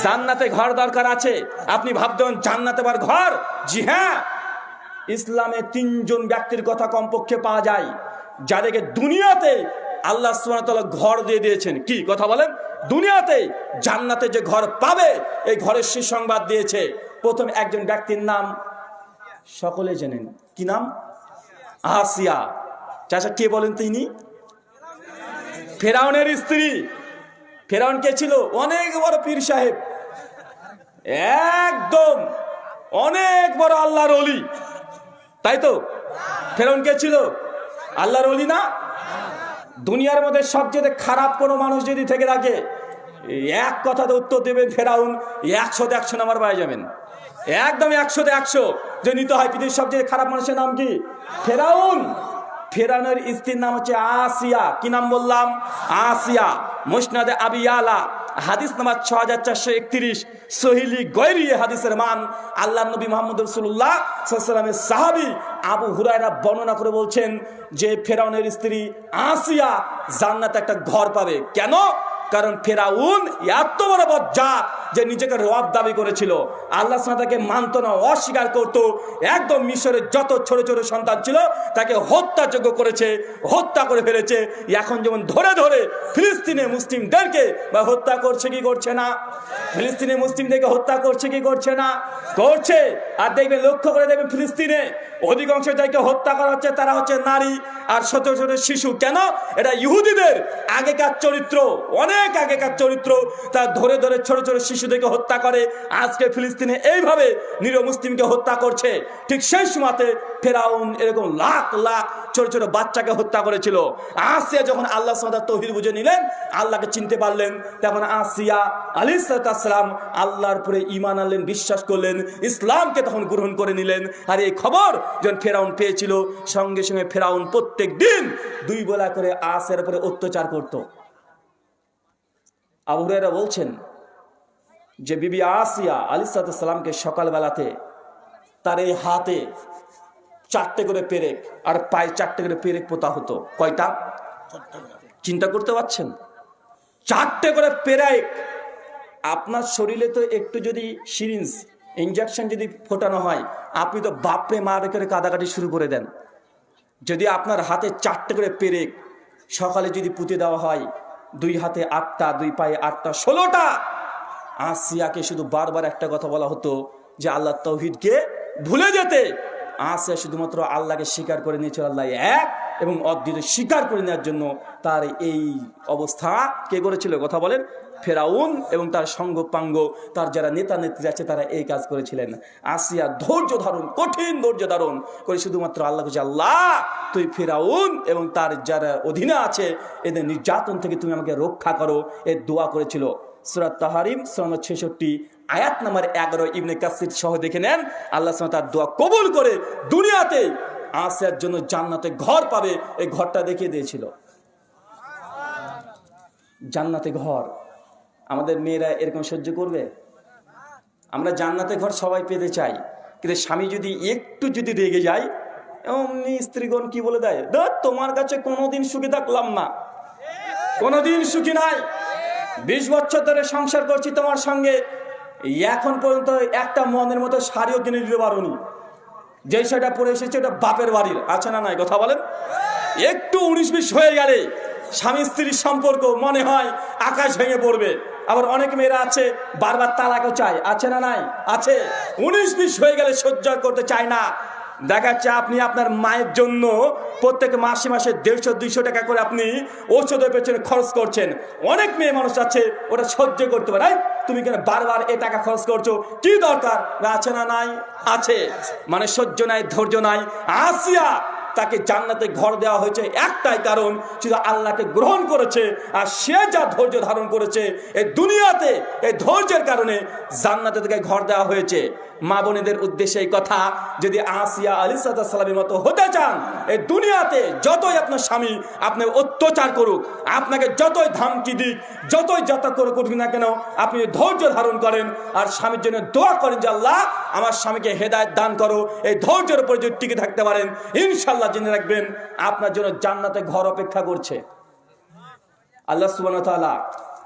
জান্নাতে ঘর দরকার আছে। আপনি ভাবতেন জান্নাতে আবার ঘর? জি হ্যাঁ, ইসলামে 3 জন ব্যক্তির কথা কমপক্ষে পাওয়া যায় যাদেরকে দুনিয়াতে আল্লাহ সুবহানাহু ওয়া তাআলা ঘর দিয়ে দিয়েছেন। কি কথা বলেন? দুনিয়াতে জান্নাতে যে ঘর পাবে, এই ঘরের সুসংবাদ দিয়েছে। প্রথম একজন ব্যক্তির নাম সকলে জানেন, কি নাম? আসিয়া। চাচা কে বলেন তিনি? ফেরাউনের স্ত্রী। ফেরাউন কে ছিল? অনেক বড় পীর সাহেব, একদম অনেক বড় আল্লাহর ওলি, তাই তো? ফেরাউন কে ছিল? আল্লাহর ওলি না? দুনিয়ার মধ্যে সবচেয়ে খারাপ কোনো মানুষ যদি থেকে থাকে, এক কথাতে উত্তর দেবেন ফেরাউন। 100তে 100 নাম্বার পাই যাবেন, একদম 100তে 100 যে নিতে হয়। পৃথিবীর সবচেয়ে খারাপ মানুষের নাম কি? ফেরাউন। ফেরাউনের স্ত্রীর নাম হচ্ছে আসিয়া। কি নাম বললাম? আসিয়া। মুসনাদে আবি ইয়ালা হাদিস নাম্বার 6431, সহিলি গৈরি হাদিসের মান। আল্লাহ নবী মুহাম্মদ রাসূলুল্লাহ সাল্লাল্লাহু আলাইহি ওয়াসাল্লামের সাহাবী আবু হুরায়রা বর্ণনা করে বলছেন যে ফেরাউনের স্ত্রী আসিয়া জান্নাতে একটা ঘর পাবে। কেন? কারণ ফেরাউন এত বড় বজ্জাত, যে নিজেকে রব দাবি করেছিল, আল্লাহ তাকে মানত না, অস্বীকার করত, একদম মিশরের যত ছোট ছোট সন্তান ছিল তাকে হত্যাযোগ্য করেছে, হত্যা করে ফেলেছে। এখন যেমন ধরে ধরে ফিলিস্তিনে মুসলিমদেরকে বা হত্যা করছে কি করছে না? ফিলিস্তিনে মুসলিমদেরকে হত্যা করছে কি করছে না? করছে। আর দেখবেন, লক্ষ্য করে দেখবেন, ফিলিস্তিনে অধিকাংশ যাদেরকে হত্যা করা হচ্ছে তারা হচ্ছে নারী আর ছোট ছোট শিশু। কেন? এটা ইহুদিদের আগেকার চরিত্র, অনেক আগেকার চরিত্র। তা ধরে ধরে ছোট ছোট শিশুদেরকে হত্যা করে। আজকে ফিলিস্তিনে এইভাবে নিরীহ মুসলিমকে হত্যা করছে। ঠিক সেই সময়তে ফেরাউন এরকম লাখ লাখ ছোট ছোট বাচ্চাকে হত্যা করেছিল। আসিয়া যখন আল্লাহ সুবহানাহু ওয়া তাআলা তৌহিদ বুঝে নিলেন, আল্লাহকে চিনতে পারলেন, তখন আসিয়া আলাইহিস সালাম আল্লাহর উপরে ঈমান আনলেন, বিশ্বাস করলেন, ইসলামকে তখন গ্রহণ করে নিলেন। আর এই খবর যখন ফেরাউন পেয়েছিল, সঙ্গে সঙ্গে ফেরাউন প্রত্যেক দিন 2 বেলা করে আসিয়ার উপরে অত্যাচার করত। আবু হুরায়রা বলছেন যে বিবি আসিয়া আলাইহিস সালামকে সকালবেলাতে তার এই হাতে 4টে করে পেরেক আর পায়ে 4টে করে পেরেক পোতা হতো। কয়টা? চিন্তা করতে পারছেন? 4টে করে পেরেক। আপনার শরীরে তো একটু যদি সিরিঞ্জ ইনজেকশন যদি ফোটানো হয়, আপনি তো বাপরে মারে করে কাদাকাটি শুরু করে দেন। যদি আপনার হাতে 4টে করে পেরেক সকালে যদি পুঁতে দেওয়া হয়, 2 হাতে 8টা, 2 পায়ে 8টা, 16টা। আসিয়াকে শুধু বারবার একটা কথা বলা হতো যে আল্লাহ তাওহীদকে ভুলে যেতে। আসিয়া শুধুমাত্র আল্লাহকে স্বীকার করে নিয়েছিল, আল্লাহ এক এবং অদ্বিতীয় স্বীকার করে নেওয়ার জন্য তার এই অবস্থা কে করেছিল? কথা বলেন। ফেরাউন এবং তার সঙ্গপাঙ্গ, তার যারা নেতা নেত্রী আছে তারা এই কাজ করেছিলেন। আসিয়া ধৈর্য ধারণ, কঠিন ধৈর্য ধারণ করে শুধুমাত্র আল্লাহকে, আল্লাহ তুই ফেরাউন এবং তার যারা অধীনে আছে এদের নির্যাতন থেকে তুমি আমাকে রক্ষা করো, এর দোয়া করেছিল। সূরা তাহরিম সূরা 66 আয়াত নাম্বার 11 ইবনে কাসির সহ দেখে নেন। আল্লাহ সুবহানাহু ওয়া তাআলা তার দোয়া কবুল করে দুনিয়াতে আসিয়ার জন্য জান্নাতে ঘর পাবে, এই ঘরটা দেখিয়ে দিয়েছিল। জান্নাতে ঘর। আমাদের মেয়েরা এরকম সহ্য করবে? আমরা জান্নাতে ঘর সবাই পেতে চাই, কিন্তু স্বামী যদি একটু যদি রেগে যায়, এমনি স্ত্রীগণ কি বলে দেয়, তোমার কাছে কোনোদিন সুখী থাকলাম না, কোনোদিন সুখী নাই, 20 বছর ধরে সংসার করছি তোমার সঙ্গে, এখন পর্যন্ত একটা মনের মতো শাড়িও কিনে দিতে পারোনি, যে সেটা পরে এসেছে ওটা বাপের বাড়ির। আছে না নাই? কথা বলেন। একটু 19-20 হয়ে গেলে স্বামী স্ত্রীর সম্পর্ক মনে হয় আকাশ ভেঙে পড়বে। আবার অনেক মেয়েরা আছে বারবার তালাকও চায়। আছে না নাই? আছে। 19-20 হয়ে গেলে সহ্য করতে চায় না। দেখাচ্ছে আপনি আপনার মায়ের জন্য প্রত্যেক মাসে মাসে 150-200 টাকা করে আপনি ঔষধের পেছনে খরচ করছেন। অনেক মেয়ে মানুষ আছে ওটা সহ্য করতে পারে, তুমি কেন বারবার এ টাকা খরচ করছো, কি দরকার? আছে না নাই? আছে। মানে সহ্য নাই, ধৈর্য নাই। আসিয়া তাকে জান্নাতে ঘর দেওয়া হয়েছে একটাই কারণ, শুধু আল্লাহকে গ্রহণ করেছে। আর সে যা ধৈর্য ধারণ করেছে এই দুনিয়াতে, এই ধৈর্যের কারণে জান্নাতে থেকে ঘর দেওয়া হয়েছে। মা বোনেদের উদ্দেশ্যে এই কথা, যদি আসিয়া আলাইহিস সালামের মতো হতে চান, এই দুনিয়াতে যতই আপনার স্বামী আপনাকে অত্যাচার করুক, আপনাকে যতই ধামকি দিক, যতই যাতা করে করুক না কেন, আপনি ধৈর্য ধারণ করেন আর স্বামীর জন্য দোয়া করেন যে আল্লাহ আমার স্বামীকে হেদায়েত দান করো। এই ধৈর্যের উপর যদি টিকে থাকতে পারেন, ইনশাআল্লাহ জেনে রাখবেন আপনার জন্য জান্নাতে ঘর অপেক্ষা করছে। আল্লাহ সুবহানাহু ওয়া তাআলা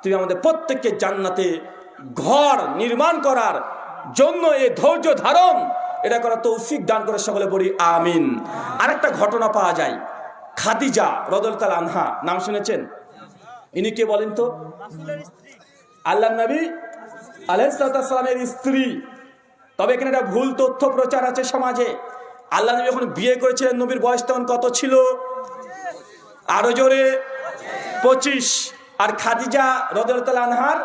তুমি আমাদের প্রত্যেককে জান্নাতে ঘর নির্মাণ করার জন্য এই ধৈর্য ধারণ এটা করা তৌফিক দান করে, সকলে বলি আমিন। আরেকটা ঘটনা পাওয়া যায়, খাদিজা রাদিয়াল্লাহু তাআলা আনহা, নাম শুনেছেন? ইনি কে বলেন তো? আল্লাহর নবী আলাইহিস সালামের স্ত্রী। তবে এখানে একটা ভুল তথ্য প্রচার আছে সমাজে। আল্লাহ নবী যখন বিয়ে করেছিলেন, নবীর বয়স তখন কত ছিল? আরো জোরে 25। আর খাদিজা রাদিয়াল্লাহু তাআলা আনহার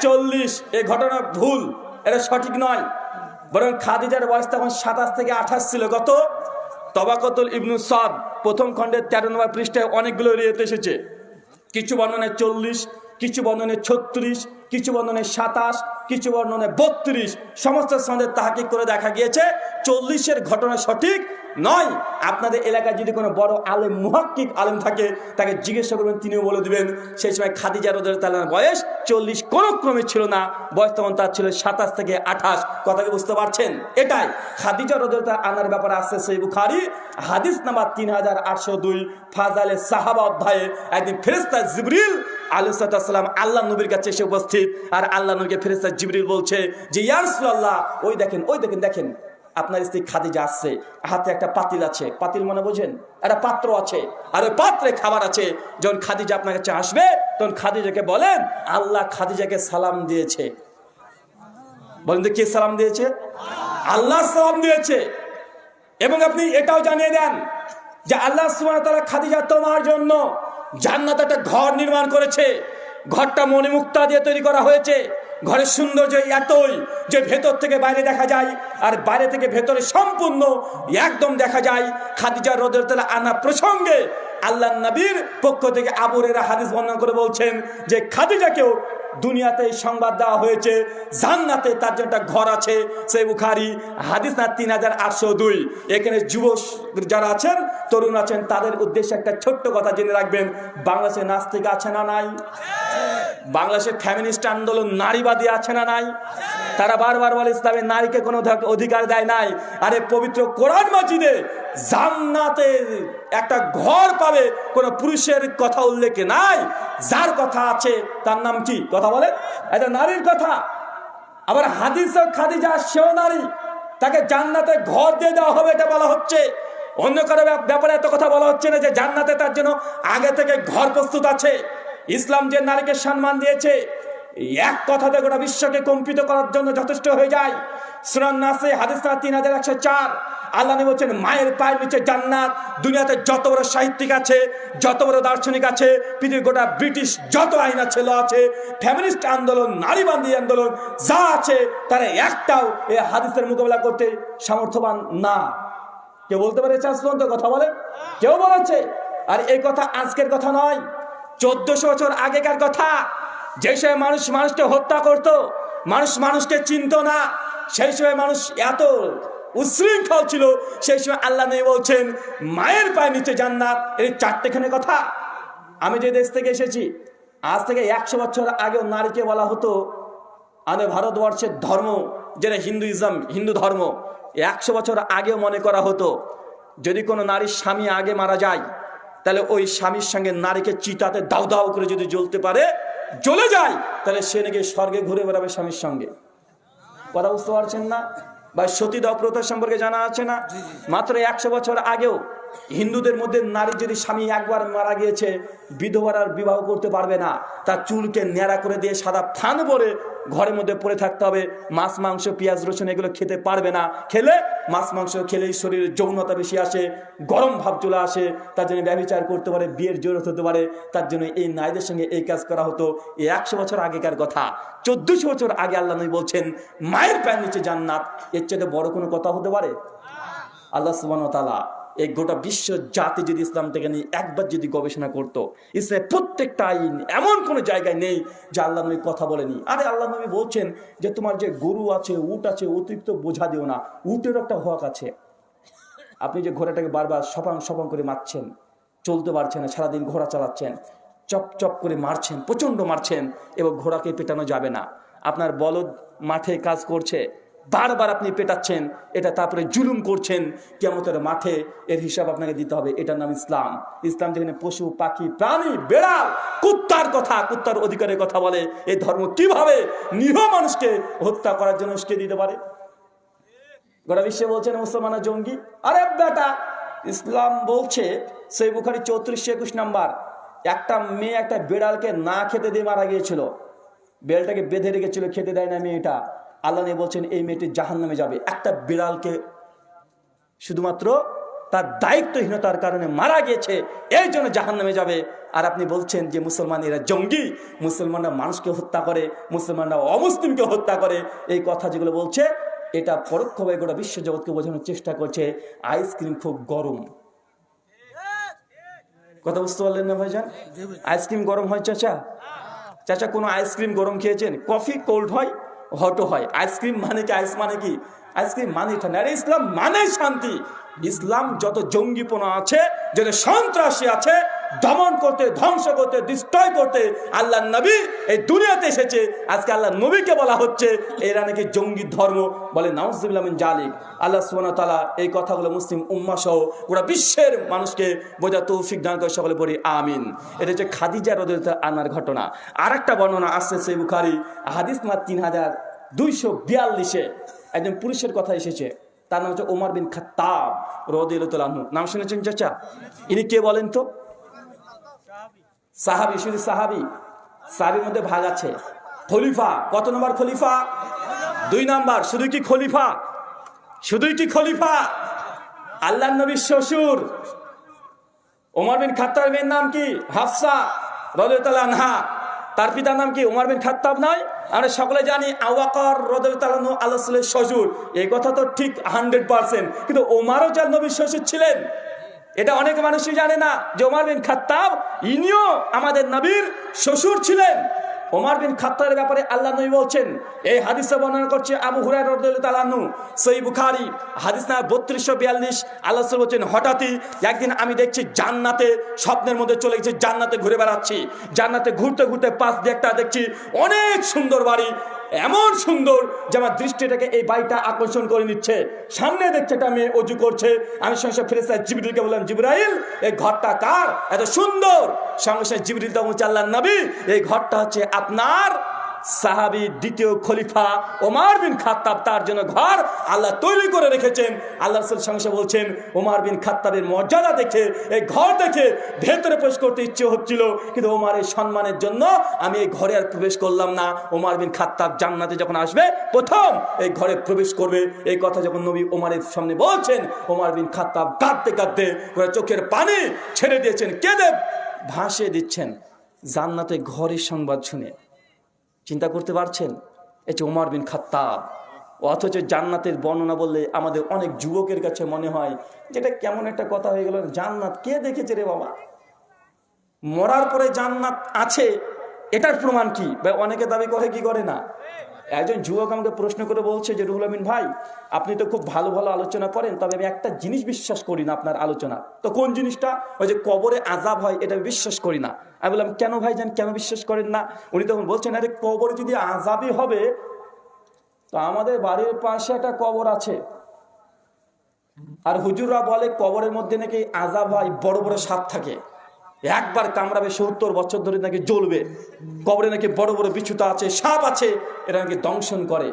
40। এই ঘটনা ভুল, এটা সঠিক নয়। বরং খাদিজার বয়স তখন 27 থেকে 28 ছিল। কত? তবাকাতুল ইবনু সাদ প্রথম খণ্ডের 13 নম্বর পৃষ্ঠায় অনেকগুলো রিওয়ায়াত এসেছে। কিছু বর্ণনায় 40, কিছু বর্ণনায় 36, কিছু বর্ণনায় 27, কিছু বর্ণনায় 32। সমস্ত সনদে তাহকিক করে দেখা গিয়েছে 40-এর ঘটনা সঠিক নয়। আপনাদের এলাকায় যদি কোনো বড় আলেম, মুহাক্কিক আলেম থাকে, তাকে জিজ্ঞাসা করবেন, তিনিও বলে দিবেন সেই সময় খাদিজা রাদিয়াল্লাহু তাআলার বয়স 40 কোনো ক্রমে ছিল না, বয়স তখন তার ছিল 27 থেকে 28। কথাকে বুঝতে পারছেন? এটাই খাদিজা রাদিয়াল্লাহু তাআলা আনার ব্যাপারে আছে সহিহ বুখারী হাদিস নাম্বার 3802 ফাজালে সাহাবা অধ্যায়ে। একদিন ফেরেশতা জিবরিল আলাইহিস সালাম আল্লাহ নবীর কাছে এসে উপস্থিত, আর আল্লাহ নবীকে ফেরেশতা জিবরিল বলছে যে ইয়া রাসূলুল্লাহ, ওই দেখেন আপনার স্ত্রী খাদিজা আসছে, হাতে একটা পাতিল আছে, পাতিল মানে বোঝেন, একটা পাত্র আছে, আর ওই পাত্রে খাবার আছে। যখন খাদিজা আপনার কাছে আসবে তখন খাদিজাকে বলেন আল্লাহ খাদিজাকে সালাম দিয়েছে। বলেন তো কে সালাম দিয়েছে? আল্লাহ সালাম দিয়েছে। এবং আপনি এটাও জানিয়ে দেন যে আল্লাহ সুবহানাহু ওয়া তাআলা খাদিজা তোমার জন্য জান্নাতে একটা ঘর নির্মাণ করেছে। ঘরটা মণিমুক্তা দিয়ে তৈরি করা হয়েছে। ঘরের সৌন্দর্য এতই যে ভেতর থেকে বাইরে দেখা যায়, আর বাইরে থেকে ভেতরে সম্পূর্ণ একদম দেখা যায়। খাদিজা রাদিয়াল্লাহু আনহা প্রসঙ্গে আল্লাহ নবীর পক্ষ থেকে আবু হুরায়রা হাদিস বর্ণনা করে বলছেন যে খাদিজাকেও দুনিয়াতে সংবাদ দেওয়া হয়েছে জান্নাতে তার জন্য একটা ঘর আছে। সেই বুখারী হাদিস না 3802। এখানে যুব যারা আছেন, তরুণ আছেন, তাদের উদ্দেশ্যে একটা ছোট্ট কথা জেনে রাখবেন, বাংলাদেশে নাস্তিক আছে না নাই? বাংলাদেশে ফ্যামিনিস্ট আন্দোলন নারীবাদী আছে না নাই? তারা বারবার বলে ইসলামের নারীকে কোনো অধিকার দেয় নাই। আরে পবিত্র কোরআন মাজিদে জান্নাতে একটা ঘর পাবে কোনো পুরুষের কথা উল্লেখ নাই। যার কথা আছে তার নাম কি? কথা বলে এটা নারীর কথা। আবার হাদিসে খাদিজা সেও নারী, তাকে জান্নাতে ঘর দিয়ে দেওয়া হবে এটা বলা হচ্ছে। অন্য কারো ব্যাপারে এত কথা বলা হচ্ছে না যে জান্নাতে তার জন্য আগে থেকে ঘর প্রস্তুত আছে। ইসলাম যে নারীকে সম্মান দিয়েছে এক কথাতে গোটা বিশ্বকে কম্পিত করার জন্য যথেষ্ট হয়ে যায়। সূরা নাসে হাদিস 3104 আল্লাহ নবী বলেন মায়ের পায়ের নিচে জান্নাত। দুনিয়াতে যত বড় সাহিত্যিক আছে, যত বড় দার্শনিক আছে, পৃথিবীর গোটা ব্রিটিশ যত আইন আছে, ল আছে, ফ্যামিনিস্ট আন্দোলন, নারীবাদী আন্দোলন যা আছে, তারা একটাও এই হাদিসের মোকাবেলা করতে সামর্থ্যবান না। কেউ বলতে পারে চাষবন্ত কথা বলে? কেউ বলেছে? আর এই কথা আজকের কথা নয়, 1400 বছর আগেকার কথা। যে সময় মানুষ মানুষকে হত্যা করত, মানুষ মানুষকে চিনত না, সেই সময় মানুষ এত উশৃঙ্খল ছিল, সেই সময় আল্লাহ নবী বলছেন মায়ের পায়ের নিচে জান্নাত। এই চারটেখানে কথা। আমি যে দেশ থেকে এসেছি, আজ থেকে 100 বছর আগেও নারীকে বলা হতো, আমাদের ভারতবর্ষের ধর্ম যেটা হিন্দুইজম, হিন্দু ধর্ম, 100 বছর আগেও মনে করা হতো যদি কোনো নারীর স্বামী আগে মারা যায় তাহলে ওই স্বামীর সঙ্গে নারীকে চিতাতে দাউ দাউ করে যদি জ্বলতে পারে, জ্বলে যায়, তাহলে সে নাকি স্বর্গে ঘুরে বেড়াবে স্বামীর সঙ্গে। কথা বুঝতে পারছেন না? বা সতীদাহ প্রথা সম্পর্কে জানা আছে না? মাত্র 100 বছর আগেও হিন্দুদের মধ্যে নারী যদি স্বামী একবার মারা গিয়েছে, বিধবার আর বিবাহ করতে পারবে না। তার চুলকে ন্যাড়া করে দিয়ে সাদা ফান পরে ঘরের মধ্যে পড়ে থাকতে হবে। মাছ মাংস পেঁয়াজ রসুন এগুলো খেতে পারবে না। খেলে মাছ মাংস খেলেই শরীরে যৌনতা বেশি আসে, গরম ভাব চলে আসে, তার জন্য ব্যভিচার করতে পারে, বিয়ের জোর হতে পারে। তার জন্য এই নারীদের সঙ্গে এই কাজ করা হতো। এই 100 বছর আগেকার কথা। 1400 বছর আগে আল্লাহ নবী বলছেন মায়ের পায়ের নিচে জান্নাত। এর চেয়ে বড় কোনো কথা হতে পারে? আল্লাহ সুবহানাহু ওয়া তাআলা এই গোটা বিশ্ব জাতি যদি ইসলাম থেকে নিয়ে একবার যদি গবেষণা করতো, ইসলামের প্রত্যেকটা আইন এমন কোনো জায়গায় নেই যে আল্লাহ নবী কথা বলেনি। আরে আল্লাহ নবী বলছেন যে তোমার যে গরু আছে, উট আছে, অতিরিক্ত বোঝা দিও না। উটের একটা হক আছে। আপনি যে ঘোড়াটাকে বারবার সপাং সপাং করে মারছেন, চলতে পারছেন না, সারাদিন ঘোড়া চালাচ্ছেন, চপ চপ করে মারছেন, প্রচণ্ড মারছেন, এবং ঘোড়াকে পেটানো যাবে না। আপনার বলদ মাঠে কাজ করছে, বারবার আপনি পেটাচ্ছেন, এটা তারপরে জুলুম করছেন, কিয়ামতের মাঠে এর হিসাব আপনাকে দিতে হবে। এটার নাম ইসলাম। ইসলাম যেখানে পশু পাখি প্রাণী বেড়াল কুত্তার কথা, কুত্তার অধিকারের কথা বলে, এই ধর্ম কিভাবে নিরীহ মানুষকে হত্যা করার জন্য উস্কে দিতে পারে? গোটা বিশ্বে বলছেন মুসলমানের জঙ্গি। আরে বেটা, ইসলাম বলছে সহিহ বুখারী 3421 নাম্বার, একটা মেয়ে একটা বেড়ালকে না খেতে দিয়ে মারা গিয়েছিল। বেড়ালটাকে বেঁধে রেখেছিল, খেতে দেয় না মেয়েটা। আল্লাহ নবী বলছেন এই মেয়েটি জাহান্নামে যাবে। একটা বিড়ালকে শুধুমাত্র তার দায়িত্বহীনতার কারণে মারা গিয়েছে, এই জন্য জাহান্নামে যাবে। আর আপনি বলছেন যে মুসলমানেরা জঙ্গি, মুসলমানরা মানুষকে হত্যা করে, মুসলমানরা অমুসলিমকে হত্যা করে। এই কথা যেগুলো বলছে, এটা পরোক্ষভাবে গোটা বিশ্ব জগৎকে বোঝানোর চেষ্টা করছে আইসক্রিম খুব গরম। কথা বুঝতে পারলেন না ভাইজান? আইসক্রিম গরম হয় চাচা? চাচা কোনো আইসক্রিম গরম খেয়েছেন? কফি কোল্ড হয়, হটও হয়। আইসক্রিম মানে কি? আইস মানে কি? আইসক্রিম মানে ঠান্ডা। আরে ইসলাম মানে শান্তি। ইসলাম যত জঙ্গিপনা আছে, যত সন্ত্রাসী আছে, দমন করতে, ধ্বংস করতে, ডিস্ট্রয় করতে আল্লাহ নবী এই দুনিয়াতে এসেছে। আজকে আল্লাহ নবীকে বলা হচ্ছে এরা নাকি জঙ্গি ধর্ম, বলে নাউজুবিল্লাহ মিন জালিক। আল্লাহ সুবহানাহু ওয়া তাআলা এই কথাগুলো মুসলিম উম্মাহ সহ গোটা বিশ্বের মানুষকে বোঝার তৌফিক দান করে, সকলে পড়ি আমিন। এটা হচ্ছে খাদিজা রাদিয়াল্লাহু আনহার ঘটনা। আরেকটা বর্ণনা আসছে সহিহ বুখারী হাদিস নাম্বার 3242-এ একজন পুরুষের কথা এসেছে, তার নাম হচ্ছে ওমর বিন খাত্তাব রাদিয়াল্লাহু তাআলা আনহু। নাম শুনেছেন চাচা? ইনি কে বলেন তো? সাহাবী। শুধু সাহাবী? সাহাবীর মধ্যে ভাগ আছে। খলিফা, কত নম্বর খলিফা? 2 নাম্বার। শুধু কি খলিফা? শুধুই কি খলিফা? আল্লাহর নবীর শ্বশুর ওমর বিন খাত্তাবের মেয়ের নাম কি? হাফসা রাদিয়াল্লাহু তাআলা আনহা। তার পিতার নাম কি? ওমর বিন খাত্তাব নয়? আমরা সকলে জানি আবু বকর রাদিয়াল্লাহু তাআলা আনহু আল্লাহর রাসূলের শ্বশুর। এই কথা তো ঠিক 100%, কিন্তু ওমরও যে নবীর শ্বশুর ছিলেন এটা অনেক মানুষই জানে না, যে ওমর বিন খাত্তাব ইনিও আমাদের নবীর শ্বশুর ছিলেন। ওমর বিন খাত্তাবের ব্যাপারে আল্লাহ নবী বলছেন, এই হাদিসে বর্ণনা করছে আবু হুরায়রা রাদিয়াল্লাহু তাআলা আনহু, সহিহ বুখারী হাদিস নাম্বার 3242। আল্লাহ রাসূল বলছেন, হঠাৎই একদিন আমি দেখছি জান্নাতে, স্বপ্নের মধ্যে চলে গেছি, জান্নাতে ঘুরে বেড়াচ্ছি। জান্নাতে ঘুরতে ঘুরতে পাশ দিয়ে একটা দেখছি অনেক সুন্দর বাড়ি, এমন সুন্দর যে আমার দৃষ্টিটাকে এই বাড়িটা আকর্ষণ করে নিচ্ছে। সামনে দেখছে একটা মেয়ে অজু করছে। আমি সঙ্গে সঙ্গে ফেরেশতা জিবরিলকে বললাম, জিবরাইল এই ঘরটা কার, এত সুন্দর? সঙ্গে সঙ্গে জিবরিল তখন বলছে, আল্লাহর নবী এই ঘরটা হচ্ছে আপনার সাহাবী দ্বিতীয় খলিফা ওমর বিন খাত্তাব, তার জন্য ঘর আল্লাহ তৈরি করে রেখেছেন। আল্লাহ রাসূল সঙ্গে সঙ্গে বলছেন, ওমর বিন খাত্তাবের মর্যাদা দেখে, এই ঘর দেখে ভেতরে প্রবেশ করতে ইচ্ছে হচ্ছিল, কিন্তু ওমরের সম্মানের জন্য আমি এই ঘরে আর প্রবেশ করলাম না। ওমর বিন খাত্তাব জান্নাতে যখন আসবে প্রথম এই ঘরে প্রবেশ করবে। এই কথা যখন নবী ওমরের সামনে বলছেন, ওমর বিন খাত্তাব কাঁদতে কাঁদতে চোখের পানি ছেড়ে দিয়েছেন, কেঁদে ভাসিয়ে দিচ্ছেন জান্নাতে ঘরের সংবাদ শুনে। চিন্তা করতে পারছেন? এটা ওমর বিন খাত্তাব। অথচ জান্নাতের বর্ণনা বললে আমাদের অনেক যুবকের কাছে মনে হয় যেটা কেমন একটা কথা হয়ে গেল, জান্নাত কে দেখেছে রে বাবা? মরার পরে জান্নাত আছে এটার প্রমাণ কি? অনেকে দাবি করে, কি করে না। একজন যুবক আমাকে প্রশ্ন করে বলছে যে, রুহুল আমিন ভাই আপনি তো খুব ভালো ভালো আলোচনা করেন, তবে আমি একটা জিনিস বিশ্বাস করি না আপনার আলোচনা। তো কোন জিনিসটা? ওই যে কবরে আযাব হয়, এটা আমি বিশ্বাস করি না। আমি বললাম, কেন ভাইজান, কেন বিশ্বাস করেন না? উনি তখন বলছেন, আরে কবরে যদি আযাবই হবে, তো আমাদের বাড়ির পাশে একটা কবর আছে, আর হুজুররা বলে কবরের মধ্যে নাকি আযাব হয়, বড় বড় সাপ থাকে, একবার কামড়াবে 70 বছর ধরে নাকি জ্বলবে। কবরে নাকি বড় বড় বিছুতা আছে, সাপ আছে, এরা নাকি দংশন করে।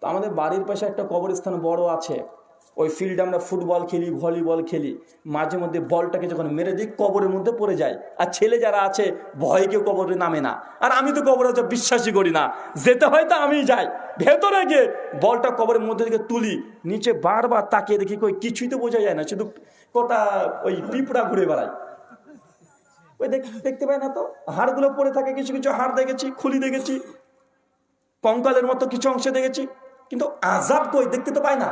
তো আমাদের বাড়ির পাশে একটা কবরস্থান বড় আছে, ওই ফিল্ডে আমরা ফুটবল খেলি, ভলিবল খেলি, মাঝে মধ্যে বলটাকে যখন মেরে দিই কবরের মধ্যে পড়ে যায়, আর ছেলে যারা আছে ভয়ে কেউ কবরে নামে না। আর আমি তো কবরে বিশ্বাসই করি না, যেতে হয় তো আমি যাই ভেতরে গিয়ে বলটা কবরের মধ্যে থেকে তুলি, নিচে বারবার তাকিয়ে দেখি কই কিছুই তো বোঝা যায় না, শুধু কটা ওই পিঁপড়া ঘুরে বেড়ায়। ওই দেখতে পাই না তো, হাড়গুলো পড়ে থাকে, কিছু কিছু হাড় দেখেছি, খুলি দেখেছি, কঙ্কালের মতো কিছু অংশ দেখেছি, কিন্তু আযাব কই দেখতে তো পাই না,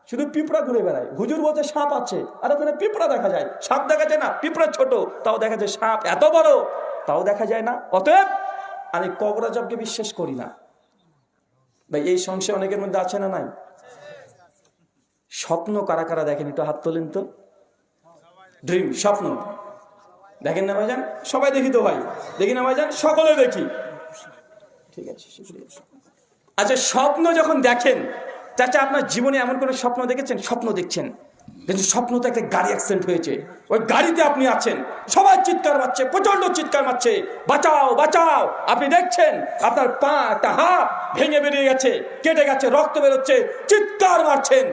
শুধু পিঁপড়া ঘুরে বেড়ায়। হুজুর বলতে সাপ আছে, আর ওখানে পিঁপড়া দেখা যায়, সাপ দেখা যায় না, পিঁপড়া ছোট তাও দেখা যায়, সাপ এত বড় তাও দেখা যায় না। অতএব আমি কবর আযাবকে বিশ্বাস করি না। ভাই এই সংশয় অনেকের মধ্যে আছে না নাই? স্বপ্ন কারা কারা দেখেন একটু হাত তোলেন তো। ড্রিম, স্বপ্ন দেখেন না ভাইজান? সবাই দেখি তো ভাই, দেখি না ভাইজান? সকলে দেখি, ঠিক আছে। আচ্ছা, স্বপ্ন যখন দেখেন, চাচা আপনার জীবনে এমন কোনো স্বপ্ন দেখেছেন? স্বপ্ন দেখছেন, দেখুন স্বপ্ন তো একটা গাড়ি অ্যাক্সিডেন্ট হয়েছে, ওই গাড়িতে আপনি আছেন, সবাই চিৎকার মারছে, প্রচন্ড চিৎকার মারছে, বাঁচাও বাঁচাও। আপনি দেখছেন আপনার পা একটা হাত ভেঙে বেরিয়ে গেছে, কেটে গেছে, রক্ত বেরোচ্ছে, চিৎকার মারছেন,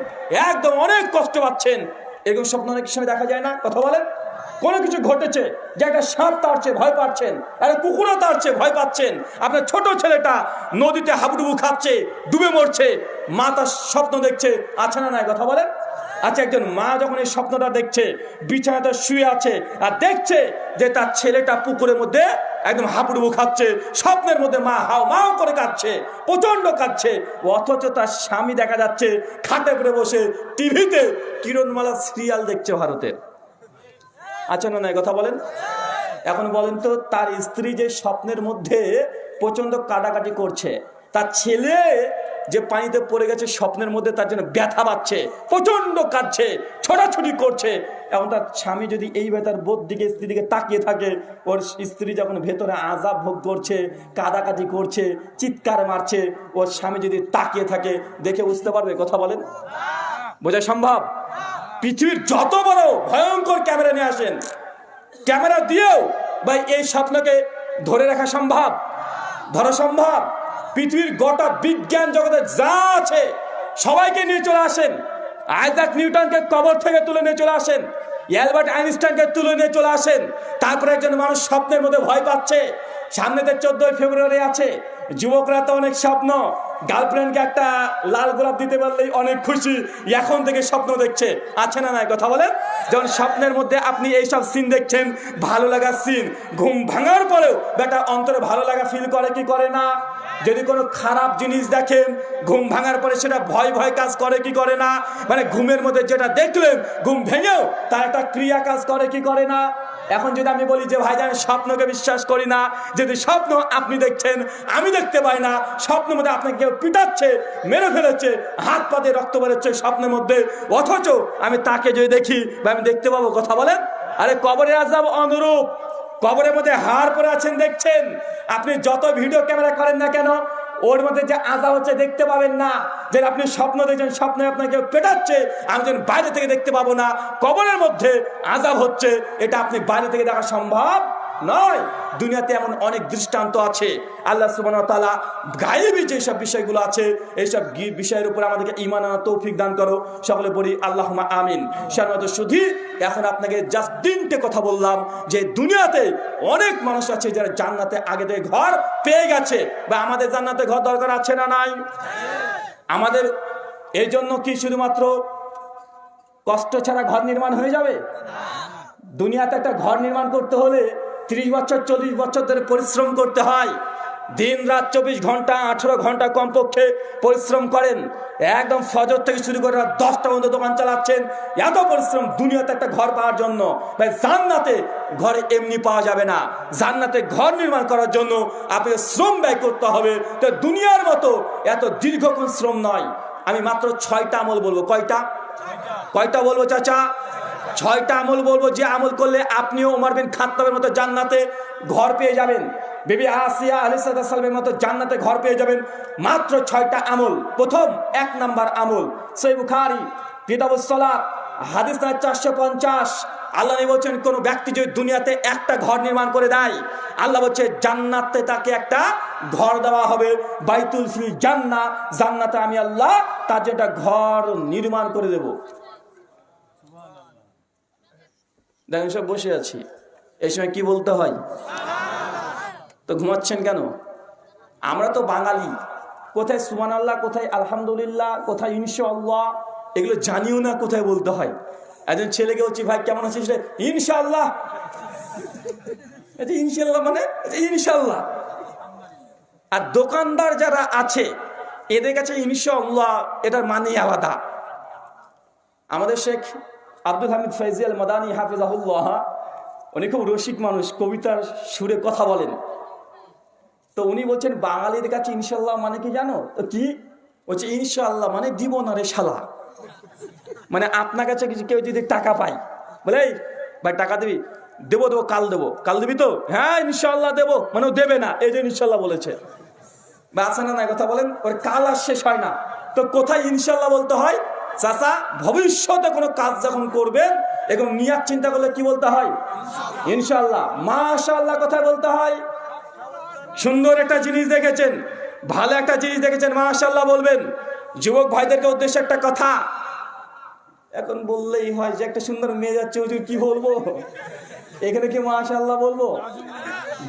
একদম অনেক কষ্ট পাচ্ছেন। এরকম স্বপ্ন অনেক সময় দেখা যায় না? কথা বলেন। কোনো কিছু ঘটেছে, যে একটা সাপ তাড়ছে, ভয় পাচ্ছেন, একটা কুকুরও তাড়ছে, ভয় পাচ্ছেন, আপনার ছোট ছেলেটা নদীতে হাবুডুবু খাচ্ছে, ডুবে মরছে, মা তার স্বপ্ন দেখছে, আছে না নাই? কথা বলেন। আচ্ছা, একজন মা যখন এই স্বপ্নটা দেখছে, বিছানাতে শুয়ে আছে আর দেখছে যে তার ছেলেটা পুকুরের মধ্যে একদম হাবুডুবু খাচ্ছে, স্বপ্নের মধ্যে মা হাও মাও করে কাঁদছে, প্রচন্ড কাঁদছে, অথচ তার স্বামী দেখা যাচ্ছে খাটে পড়ে বসে টিভিতে কিরণমালা সিরিয়াল দেখছে ভারতের। আচ্ছা না নাই? কথা বলেন। এখন বলেন তো, তার স্ত্রী যে স্বপ্নের মধ্যে প্রচন্ড কাটাকাটি করছে, তার ছেলে যে পানিতে পড়ে গেছে স্বপ্নের মধ্যে, তার জন্য ব্যথা পাচ্ছে, প্রচন্ড কাঁদছে, ছোটাছুটি করছে। এখন তার স্বামী যদি এই ব্যথার বোধ দিকে স্ত্রী দিকে তাকিয়ে থাকে, ওর স্ত্রী যখন ভেতরে আযাব ভোগ করছে, কাঁদাকাটি করছে, চিৎকার মারছে, ওর স্বামী যদি তাকিয়ে থাকে, দেখে বুঝতে পারবে? কথা বলেন, বোঝা সম্ভব? পৃথিবীর যত বড় ভয়ঙ্কর ক্যামেরা নিয়ে আসেন, ক্যামেরা দিয়েও ভাই এই স্বপ্নকে ধরে রাখা সম্ভব? ধরা সম্ভব? পৃথিবীর গোটা বিজ্ঞান জগতে যা আছে সবাইকে নিয়ে চলে আসেন, আইজাক নিউটনকে কবর থেকে তুলে নিয়ে চলে আসেন, অ্যালবার্ট আইনস্টাইনকে তুলে নিয়ে চলে আসেন, তারপরে একজন মানুষ স্বপ্নের মধ্যে ভয় পাচ্ছে। সামনেতে 14 ফেব্রুয়ারি আছে, যুবকরা তো অনেক স্বপ্ন, গার্লফ্রেন্ডকে একটা লাল গোলাপ দিতে পারলেই অনেক খুশি, এখন থেকে স্বপ্ন দেখছে, আছে না নাই? কথা বলেন। যখন স্বপ্নের মধ্যে আপনি এইসব সিন দেখছেন, ভালো লাগার সিন, ঘুম ভাঙার পরেও বেটা অন্তরে ভালো লাগা ফিল করে কি করে না? যদি কোনো খারাপ জিনিস দেখেন, ঘুম ভাঙার পরে সেটা ভয় ভয় কাজ করে কি করে না? মানে ঘুমের মধ্যে যেটা দেখলেন, ঘুম ভেঙেও তার একটা ক্রিয়া কাজ করে কি করে না? এখন যদি আমি বলি যে ভাইজান স্বপ্নকে বিশ্বাস করি না, যদি স্বপ্ন আপনি দেখছেন আমি দেখতে পাই না, স্বপ্নের মধ্যে আপনাকে কেউ পিটাচ্ছে, মেরে ফেলেছে, হাত পা দিয়ে রক্ত বেরোচ্ছে স্বপ্নের মধ্যে, অথচ আমি তাকে যদি দেখি বা আমি দেখতে পাবো? কথা বলেন। আরে কবরের আযাব অনুরূপ, কবরের মধ্যে হাড় পড়ে আছেন দেখছেন, আপনি যত ভিডিও ক্যামেরা করেন না কেন, ওর মধ্যে যে আযাব হচ্ছে দেখতে পাবেন না। যে আপনি স্বপ্ন দেখছেন, স্বপ্নে আপনাকে পেটাচ্ছে, আমি যেন বাইরে থেকে দেখতে পাবো না, কবরের মধ্যে আযাব হচ্ছে, এটা আপনি বাইরে থেকে দেখা সম্ভব নয়। দুনিয়াতে এমন অনেক দৃষ্টান্ত আছে। আল্লাহ সুবহানাহু ওয়া তাআলা গায়েবী যেসব বিষয়গুলো আছে, এইসব বিষয়ের উপর আমাদেরকে ঈমান আনার তৌফিক দান করো, সকলে পড়ি আল্লাহুম্মা আমিন। সম্মানিত সুধী, এখন আপনাকে জাস্ট 3টে কথা বললাম যে দুনিয়াতে অনেক মানুষ আছে যারা জান্নাতে আগে থেকে ঘর পেয়ে গেছে, বা আমাদের জান্নাতে ঘর দরকার আছে না নাই? আমাদের এই জন্য কি শুধুমাত্র কষ্ট ছাড়া ঘর নির্মাণ হয়ে যাবে? দুনিয়াতে একটা ঘর নির্মাণ করতে হলে 30 বছর 40 বছর ধরে পরিশ্রম করতে হয়। দিন রাত 24 ঘন্টা 18 ঘন্টা কমপক্ষে পরিশ্রম করেন, একদম ফজর থেকে শুরু করে রাত 10টা পর্যন্ত দোকান চালাচ্ছেন, এত পরিশ্রম দুনিয়াতে একটা ঘর পাওয়ার জন্য। ভাই জান্নাতে ঘর এমনি পাওয়া যাবে না, জান্নাতে ঘর নির্মাণ করার জন্য আপনাকে শ্রম ব্যয় করতে হবে। তো দুনিয়ার মতো এত দীর্ঘক্ষণ শ্রম নয়। আমি মাত্র 6টা আমল বলবো। কয়টা বলবো চাচা? 6টা আমল বলবো, যে আমল করলে আপনিও ওমর বিন খাত্তাবের মতো জান্নাতে ঘর পেয়ে যাবেন, বিবি আসিয়া আলাইহিস সালামের মতো জান্নাতে ঘর পেয়ে যাবেন। মাত্র 6টা আমল। প্রথম 1 নাম্বার আমল, সহিহ বুখারী কিতাবুস সালাত হাদিস নাম্বার 450। আল্লাহ বলছেন, কোন ব্যক্তি যদি দুনিয়াতে একটা ঘর নির্মাণ করে দেয়, আল্লাহ বলছে জান্নাতে তাকে একটা ঘর দেওয়া হবে, বাইতুল ফিল জান্নাহ, জান্নাতে আমি আল্লাহ তার জন্য একটা ঘর নির্মাণ করে দেব। দেখেন সব বসে আছি, এই সময় কি বলতে হয়? তো ঘুমাচ্ছেন কেন? আমরা তো বাঙালি, কোথায় সুবহানাল্লাহ, কোথায় আলহামদুলিল্লাহ, কোথায় ইনশাআল্লাহ, এগুলো জানিও না কোথায় বলতে হয়। একজন ছেলেকে বলছি, ভাই কেমন আছিস রে? ইনশাআল্লাহ। ইনশাআল্লাহ মানে ইনশাআল্লাহ। আর দোকানদার যারা আছে এদের কাছে ইনশাআল্লাহ এটার মানে আলাদা। আমাদের শেখ আব্দুল হামিদ ফৈজি আল মাদানী হাফিজাহুল্লাহ, উনি খুব রসিক মানুষ, কবিতার সুরে কথা বলেন। তো উনি বলছেন বাঙালির কাছে ইনশাআল্লাহ মানে কি জানো? তো কি বলছে? ইনশাআল্লাহ মানে দিব না রে শালা। মানে আপনার কাছে কেউ যদি টাকা পায়, বলে ভাই টাকা দিবি? দেবো, কাল দিবি তো? হ্যাঁ ইনশাআল্লাহ দেবো, মানে ও দেবে না, এই যে ইনশাআল্লাহ বলেছে। বা আছে না, কথা বলেন, ওর কাল আর শেষ হয় না। তো কোথায় ইনশাআল্লাহ বলতে হয়? চাচা, ভবিষ্যতে কোনো কাজ যখন করবেন, এখন নিয়াত চিন্তা করলে কি বলতে হয়? ইনশাআল্লাহ। মাশাআল্লাহ কোথায় বলতে হয়? সুন্দর একটা জিনিস দেখেছেন, ভালো একটা জিনিস দেখেছেন, মাশাআল্লাহ বলবেন। যুবক ভাইদেরকে উদ্দেশ্যে একটা কথা, এখন বললেই হয় যে একটা সুন্দর মেয়ে যাচ্ছে, হুজুর কি বলবো, এখানে কি মাশাআল্লাহ বলবো?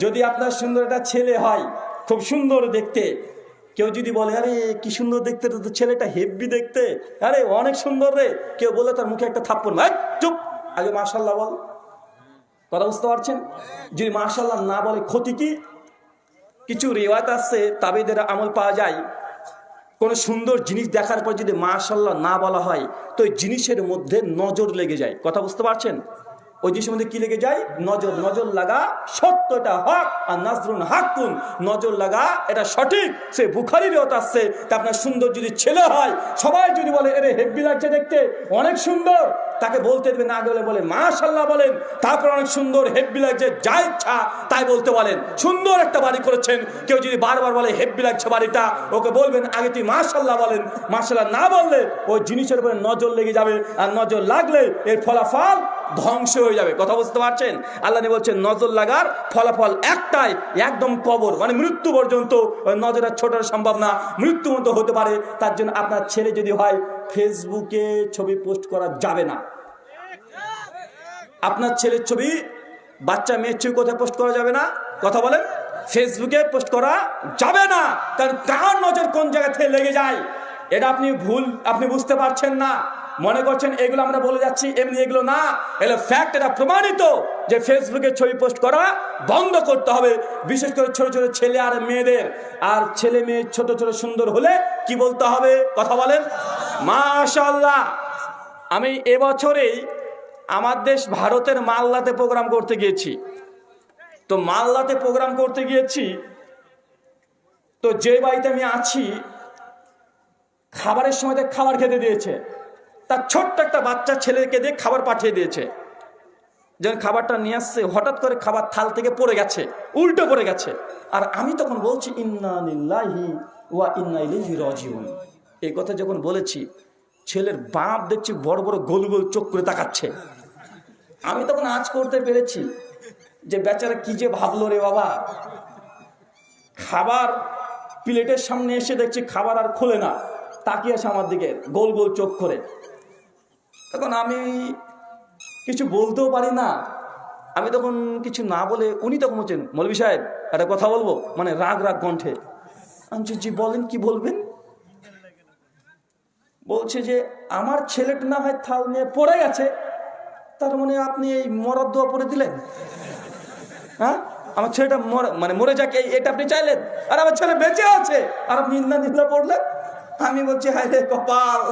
যদি আপনার সুন্দর একটা ছেলে হয়, খুব সুন্দর দেখতে, কেউ যদি বলে আরে কি সুন্দর দেখতে, তো ছেলেটা হেব্বি দেখতে, আরে অনেক সুন্দর রে, কেউ বলে তার মুখে একটা থাপ্পড়, ভাই চুপ, আগে মাশাআল্লাহ বল। কথা বুঝতে পারছেন? যদি মাশাআল্লাহ না বলে ক্ষতি কি? কিছু রিওয়ায়াত আছে, তাবেঈদের আমল পাওয়া যায়, কোন সুন্দর জিনিস দেখার পর যদি মাশাআল্লাহ না বলা হয়, তো ওই জিনিসের মধ্যে নজর লেগে যায়। কথা বুঝতে পারছেন? ওই জিনিসের মধ্যে কি লেগে যায়? নজর। নজর লাগা সত্য, এটা হক। আর নাজরুন হাক্কুন, নজর লাগা এটা সঠিক। সে বুখারীর রিওয়ায়াত আসছে। তা আপনার সুন্দর যদি ছেলে হয়, সবাই যদি বলে এরে হেব্বি লাগছে দেখতে, অনেক সুন্দর, তাকে বলতে দেবেন না, আগে বলে মাশাআল্লাহ বলেন, তারপর অনেক সুন্দর হেব্বি লাগছে, যা ইচ্ছা তাই বলতে বলেন। সুন্দর একটা বাড়ি করেছেন, কেউ যদি বারবার বলে হেব্বি লাগছে বাড়িটা, ওকে বলবেন আগে তুই মাশাআল্লাহ বলেন। মাশাআল্লাহ না বললে ওই জিনিসের উপরে নজর লেগে যাবে, আর নজর লাগলে এর ফলাফল ধ্বংস হয়ে যাবে। কথা বুঝতে পারছেন? আল্লাহ বলছেন নজর লাগার ফলাফল একটাই, একদম কবর, মানে মৃত্যু পর্যন্ত। নজর ছোট সম্ভব না, মৃত্যু মতো হতে পারে। তার জন্য আপনার ছেলে যদি হয়, ফেসবুকে ছবি পোস্ট করা যাবে না। আপনার ছেলের ছবি, বাচ্চা মেয়ের ছবি কোথায় পোস্ট করা যাবে না? কথা বলেন। ফেসবুকে পোস্ট করা যাবে না, কারণ কার নজর কোন জায়গা থেকে লেগে যায় এটা আপনি বুঝতে পারছেন না। মনে করছেন এগুলো আমরা বলে যাচ্ছি, এমনি এগুলো না, এগুলো ফ্যাক্ট, এটা প্রমাণিত যে ফেসবুকে ছবি পোস্ট করা বন্ধ করতে হবে। বিশেষ করে ছোট ছোট ছেলে আর মেয়েদের। আর ছেলে মেয়ে ছোট ছোট সুন্দর হলে কি বলতে হবে? কথা বলেন মাশাআল্লাহ। আমি এবছরেই আমার দেশ ভারতের মালদাতে প্রোগ্রাম করতে গিয়েছি। তো মালদাতে প্রোগ্রাম করতে গিয়েছি, তো যে বাড়িতে আমি আছি, খাবারের সময় খাবার খেতে দিয়েছে। তার ছোট্ট একটা বাচ্চা ছেলেকে দিয়ে খাবার পাঠিয়ে দিয়েছে। যখন খাবারটা নিয়ে আসছে, হঠাৎ করে খাবার থাল থেকে পড়ে গেছে, উল্টো পড়ে গেছে। আর আমি তখন বলছি ইন্না লিল্লাহি ওয়া ইন্না ইলাইহি রাজিউন। এই কথা যখন বলেছি, ছেলের বাপ দেখছি বড় বড় গোল গোল চোখ করে তাকাচ্ছে। আমি তখন আঁচ করতে পেরেছি যে বেচারা কি যে ভাবলো রে বাবা। খাবার প্লেটের সামনে এসে দেখছি খাবার আর খোলে না, তাকিয়ে আসে আমার দিকে গোল গোল চোখ করে। তখন আমি কিছু বলতেও পারি না। আমি তখন কিছু না বলে, উনি তখন বলছেন মৌলভী সাহেব একটা কথা বলবো, মানে রাগ রাগ কণ্ঠে। আমি জি বলেন, কি বলবেন? বলছে যে আমার ছেলেটা না হয় থাল নিয়ে পড়ে গেছে, তার মানে আপনি এই মরার দোয়া পড়ে দিলেন? হ্যাঁ, আমার ছেলেটা মরে যাক এটা আপনি চাইলেন? আর আমার ছেলে বেঁচে আছে আর আপনি ইন্না নিল্লাহ পড়লেন? আমি বলছি হায় রে কপাল।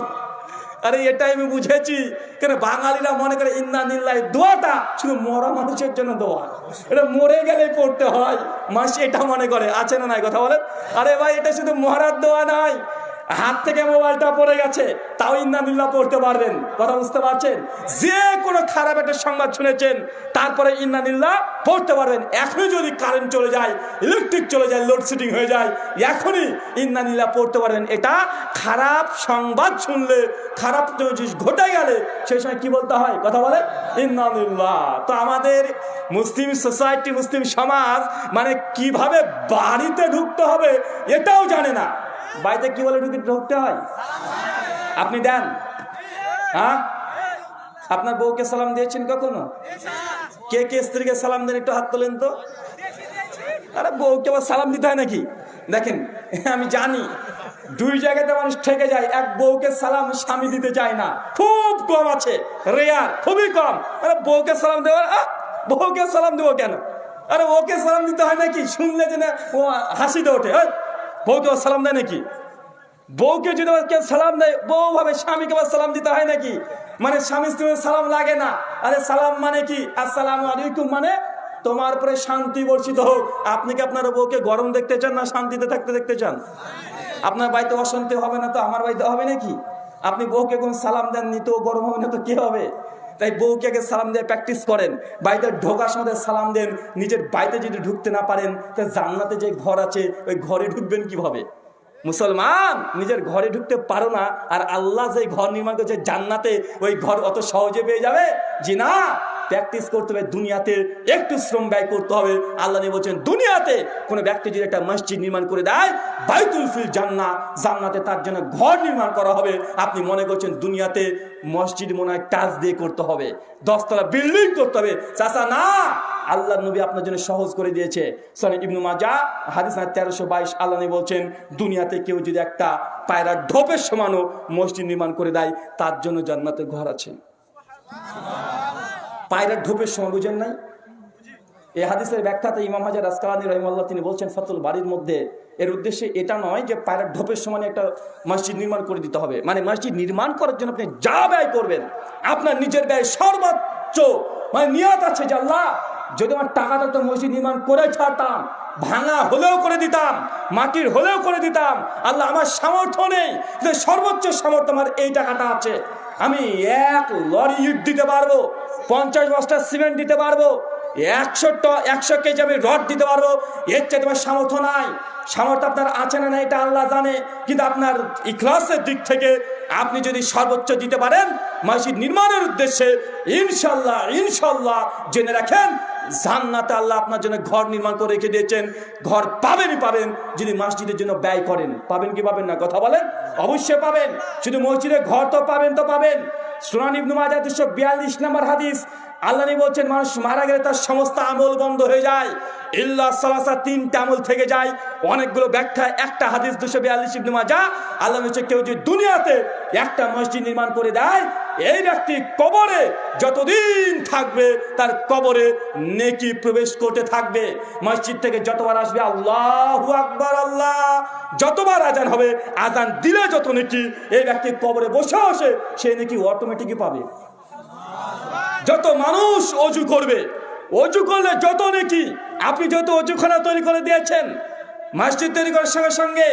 আরে এটাই আমি বুঝেছি, কেন বাঙালিরা মনে করে ইন্না নিল্লাহ দোয়াটা শুধু মরা মানুষের জন্য দোয়া, এটা মরে গেলে পড়তে হয়। মাস এটা মনে করে, আছে না নাই? কথা বলেন। আরে ভাই, এটা শুধু মরার দোয়া নয়, হাত থেকে মোবাইলটা পড়ে গেছে তাও ইন্না নিল্লাহ পড়তে পারবেন। কথা বুঝতে পারছেন? যে কোনো খারাপ একটা সংবাদ শুনেছেন, তারপরে ইন্না নিল্লাহ পড়তে পারবেন। এখনই যদি কারেন্ট চলে যায়, ইলেকট্রিক চলে যায়, লোডশেডিং হয়ে যায়, এখনই ইন্না নিল্লাহ পড়তে পারবেন। এটা খারাপ সংবাদ শুনলে, খারাপ জিনিস ঘটে গেলে সেই সময় কি বলতে হয়? কথা বলে ইন্না নিল্লাহ। তো আমাদের মুসলিম সোসাইটি, মুসলিম সমাজ মানে কিভাবে বাড়িতে ঢুকতে হবে এটাও জানে না। বাড়িতে কি বলে ঢুকতে হয়? আপনি দেন? হ্যাঁ, আপনার বউকে সালাম দিয়েছেন কখনো? কে কে স্ত্রীকে সালাম দেন? একটু হাত তোলেন তো। আরে বউকে আবার সালাম দিতে হয় নাকি? দেখেন, আমি জানি দুই জায়গাতে মানুষ ঠেকে যায়। এক, বউকে সালাম স্বামী দিতে চায় না, খুব কম আছে, রেয়ার, খুবই কম। আরে বউকে সালাম দেওয়ার, বউকে সালাম দেবো কেন? আরে ওকে সালাম দিতে হয় নাকি? শুনলে যে না ও হাসিতে ওঠে, বউকে সালাম দেয় নাকি? বউকে যদি কেউ সালাম দেয়, বউ ভাবে স্বামীকে আবার সালাম দিতে হয় নাকি? মানে স্বামী স্ত্রীর সালাম লাগে না। আরে সালাম মানে কি? আসসালামু আলাইকুম, মানে তোমার উপরে শান্তি বর্ষিত হোক। আপনি কি আপনার বউকে গরম দেখতে চান না শান্তিতে থাকতে দেখতে চান? আপনার বাড়িতে অশান্তি হবে না তো আমার বাড়িতে হবে নাকি? আপনি বউকে কোন সালাম দেননি তো গরম হবে না তো কি হবে? তাই বউকে আগে সালাম দিয়ে প্র্যাকটিস করেন। বাড়িতে ঢোকার সময় সালাম দেন। নিজের বাড়িতে যদি ঢুকতে না পারেন, তা জান্নাতে যে ঘর আছে ওই ঘরে ঢুকবেন কিভাবে? মুসলমান, নিজের ঘরে ঢুকতে পারো না, আর আল্লাহ যে ঘর নির্মাণ করেছে জান্নাতে, ওই ঘর অত সহজে পেয়ে যাবে? জি না, প্র্যাকটিস করতে হবে। দুনিয়াতে একটু শ্রম ব্যয় করতে হবে। আল্লাহ বলছেন দুনিয়াতে কোনো ব্যক্তি যদি একটা মসজিদ নির্মাণ করে দেয়, বাইতুল ফিল জান্নাহ, জান্নাতে তার জন্য ঘর নির্মাণ করা হবে। আপনি মনে করছেন দুনিয়াতে মসজিদ মনে হয় টাচ দিয়ে করতে হবে, 10 তলা বিল্ডিং করতে হবে? চাচা না, আল্লাহ নবী আপনার জন্য সহজ করে দিয়েছে। সহিহ ইবনে মাজাহ হাদিস 1322, আল্লাহ নবী বলছেন দুনিয়াতে কেউ যদি একটা পায়রা ঢোপের সমানও মসজিদ নির্মাণ করে দেয়, তার জন্য জান্নাতে ঘর আছে। পায়রার ঢোপের সময় বুঝেন নাই? এই হাদিসের ব্যাখ্যাতে ইমাম হাজার আসকালানী রাহিমাহুল্লাহ তিনি বলছেন ফাতুল বাড়ির মধ্যে, এর উদ্দেশ্যে এটা নয় যে পায়রার ঢোপের সমানে একটা মসজিদ নির্মাণ করে দিতে হবে। মানে মসজিদ নির্মাণ করার জন্য আপনি যা ব্যয় করবেন, আপনার নিজের ব্যয় সর্বোচ্চ মানে নিয়ত আছে যে আল্লাহ যদি আমার টাকা থাকতো মসজিদ নির্মাণ করে ছাড়তাম, ভাঙা হলেও করে দিতাম, মাটির হলেও করে দিতাম। আল্লাহ আমার সামর্থ্য নেই, সর্বোচ্চ সামর্থ্য আমার এই টাকাটা আছে, আমি 1 লরি ইট দিতে পারবো, 50 বস্তা সিমেন্ট দিতে পারবো, 100 কেজি আমি রড দিতে পারবো, এর চেয়ে তোমার সামর্থ্য নাই। সামর্থ্য আপনার আছে না এটা আল্লাহ জানে, কিন্তু আপনার ইখলাসের দিক থেকে আপনি যদি সর্বোচ্চ দিতে পারেন মসজিদ নির্মাণের উদ্দেশ্যে, ইনশাল্লাহ ইনশাল্লাহ জেনে রাখেন জান্নাতে আল্লাহ আপনার জন্য ঘর নির্মাণ করে রেখে দিয়েছেন। ঘর পাবেনই পাবেন যদি মসজিদের জন্য ব্যয় করেন। পাবেন কি পাবেন না কথা বলেন? অবশ্যই পাবেন। শুধু মসজিদে ঘর তো পাবেন তো পাবেন। সুনান ইবনে মাজাহ 242 নম্বর হাদিস, আল্লাহ নবী বলছেন মানুষ মারা গেলে তার সমস্ত আমল বন্ধ হয়ে যায়, ইল্লা সালাসা, 3টা আমল থেকে যায়। অনেকগুলো ব্যাখ্যা, একটা হাদিস 242 ইবনে মাজাহ, আল্লাহ বলছে কেউ যদি দুনিয়াতে একটা মসজিদ নির্মাণ করে দেয়, এই ব্যক্তি কবরে যতদিন থাকবে তার কবরে নেকি প্রবেশ করতে থাকবে। মসজিদ থেকে যতবার আসবে আল্লাহু আকবার, আল্লাহ যতবার আজান হবে, আজান দিলে যত নেকি, এই ব্যক্তি কবরে বসে বসে সে নেকি অটোমেটিকই পাবে। যত মানুষ অজু করবে, অজু করলে যত নেকি, আপনি যত অজুখানা তৈরি করে দিয়েছেন, মসজিদ তৈরি করার সঙ্গে সঙ্গে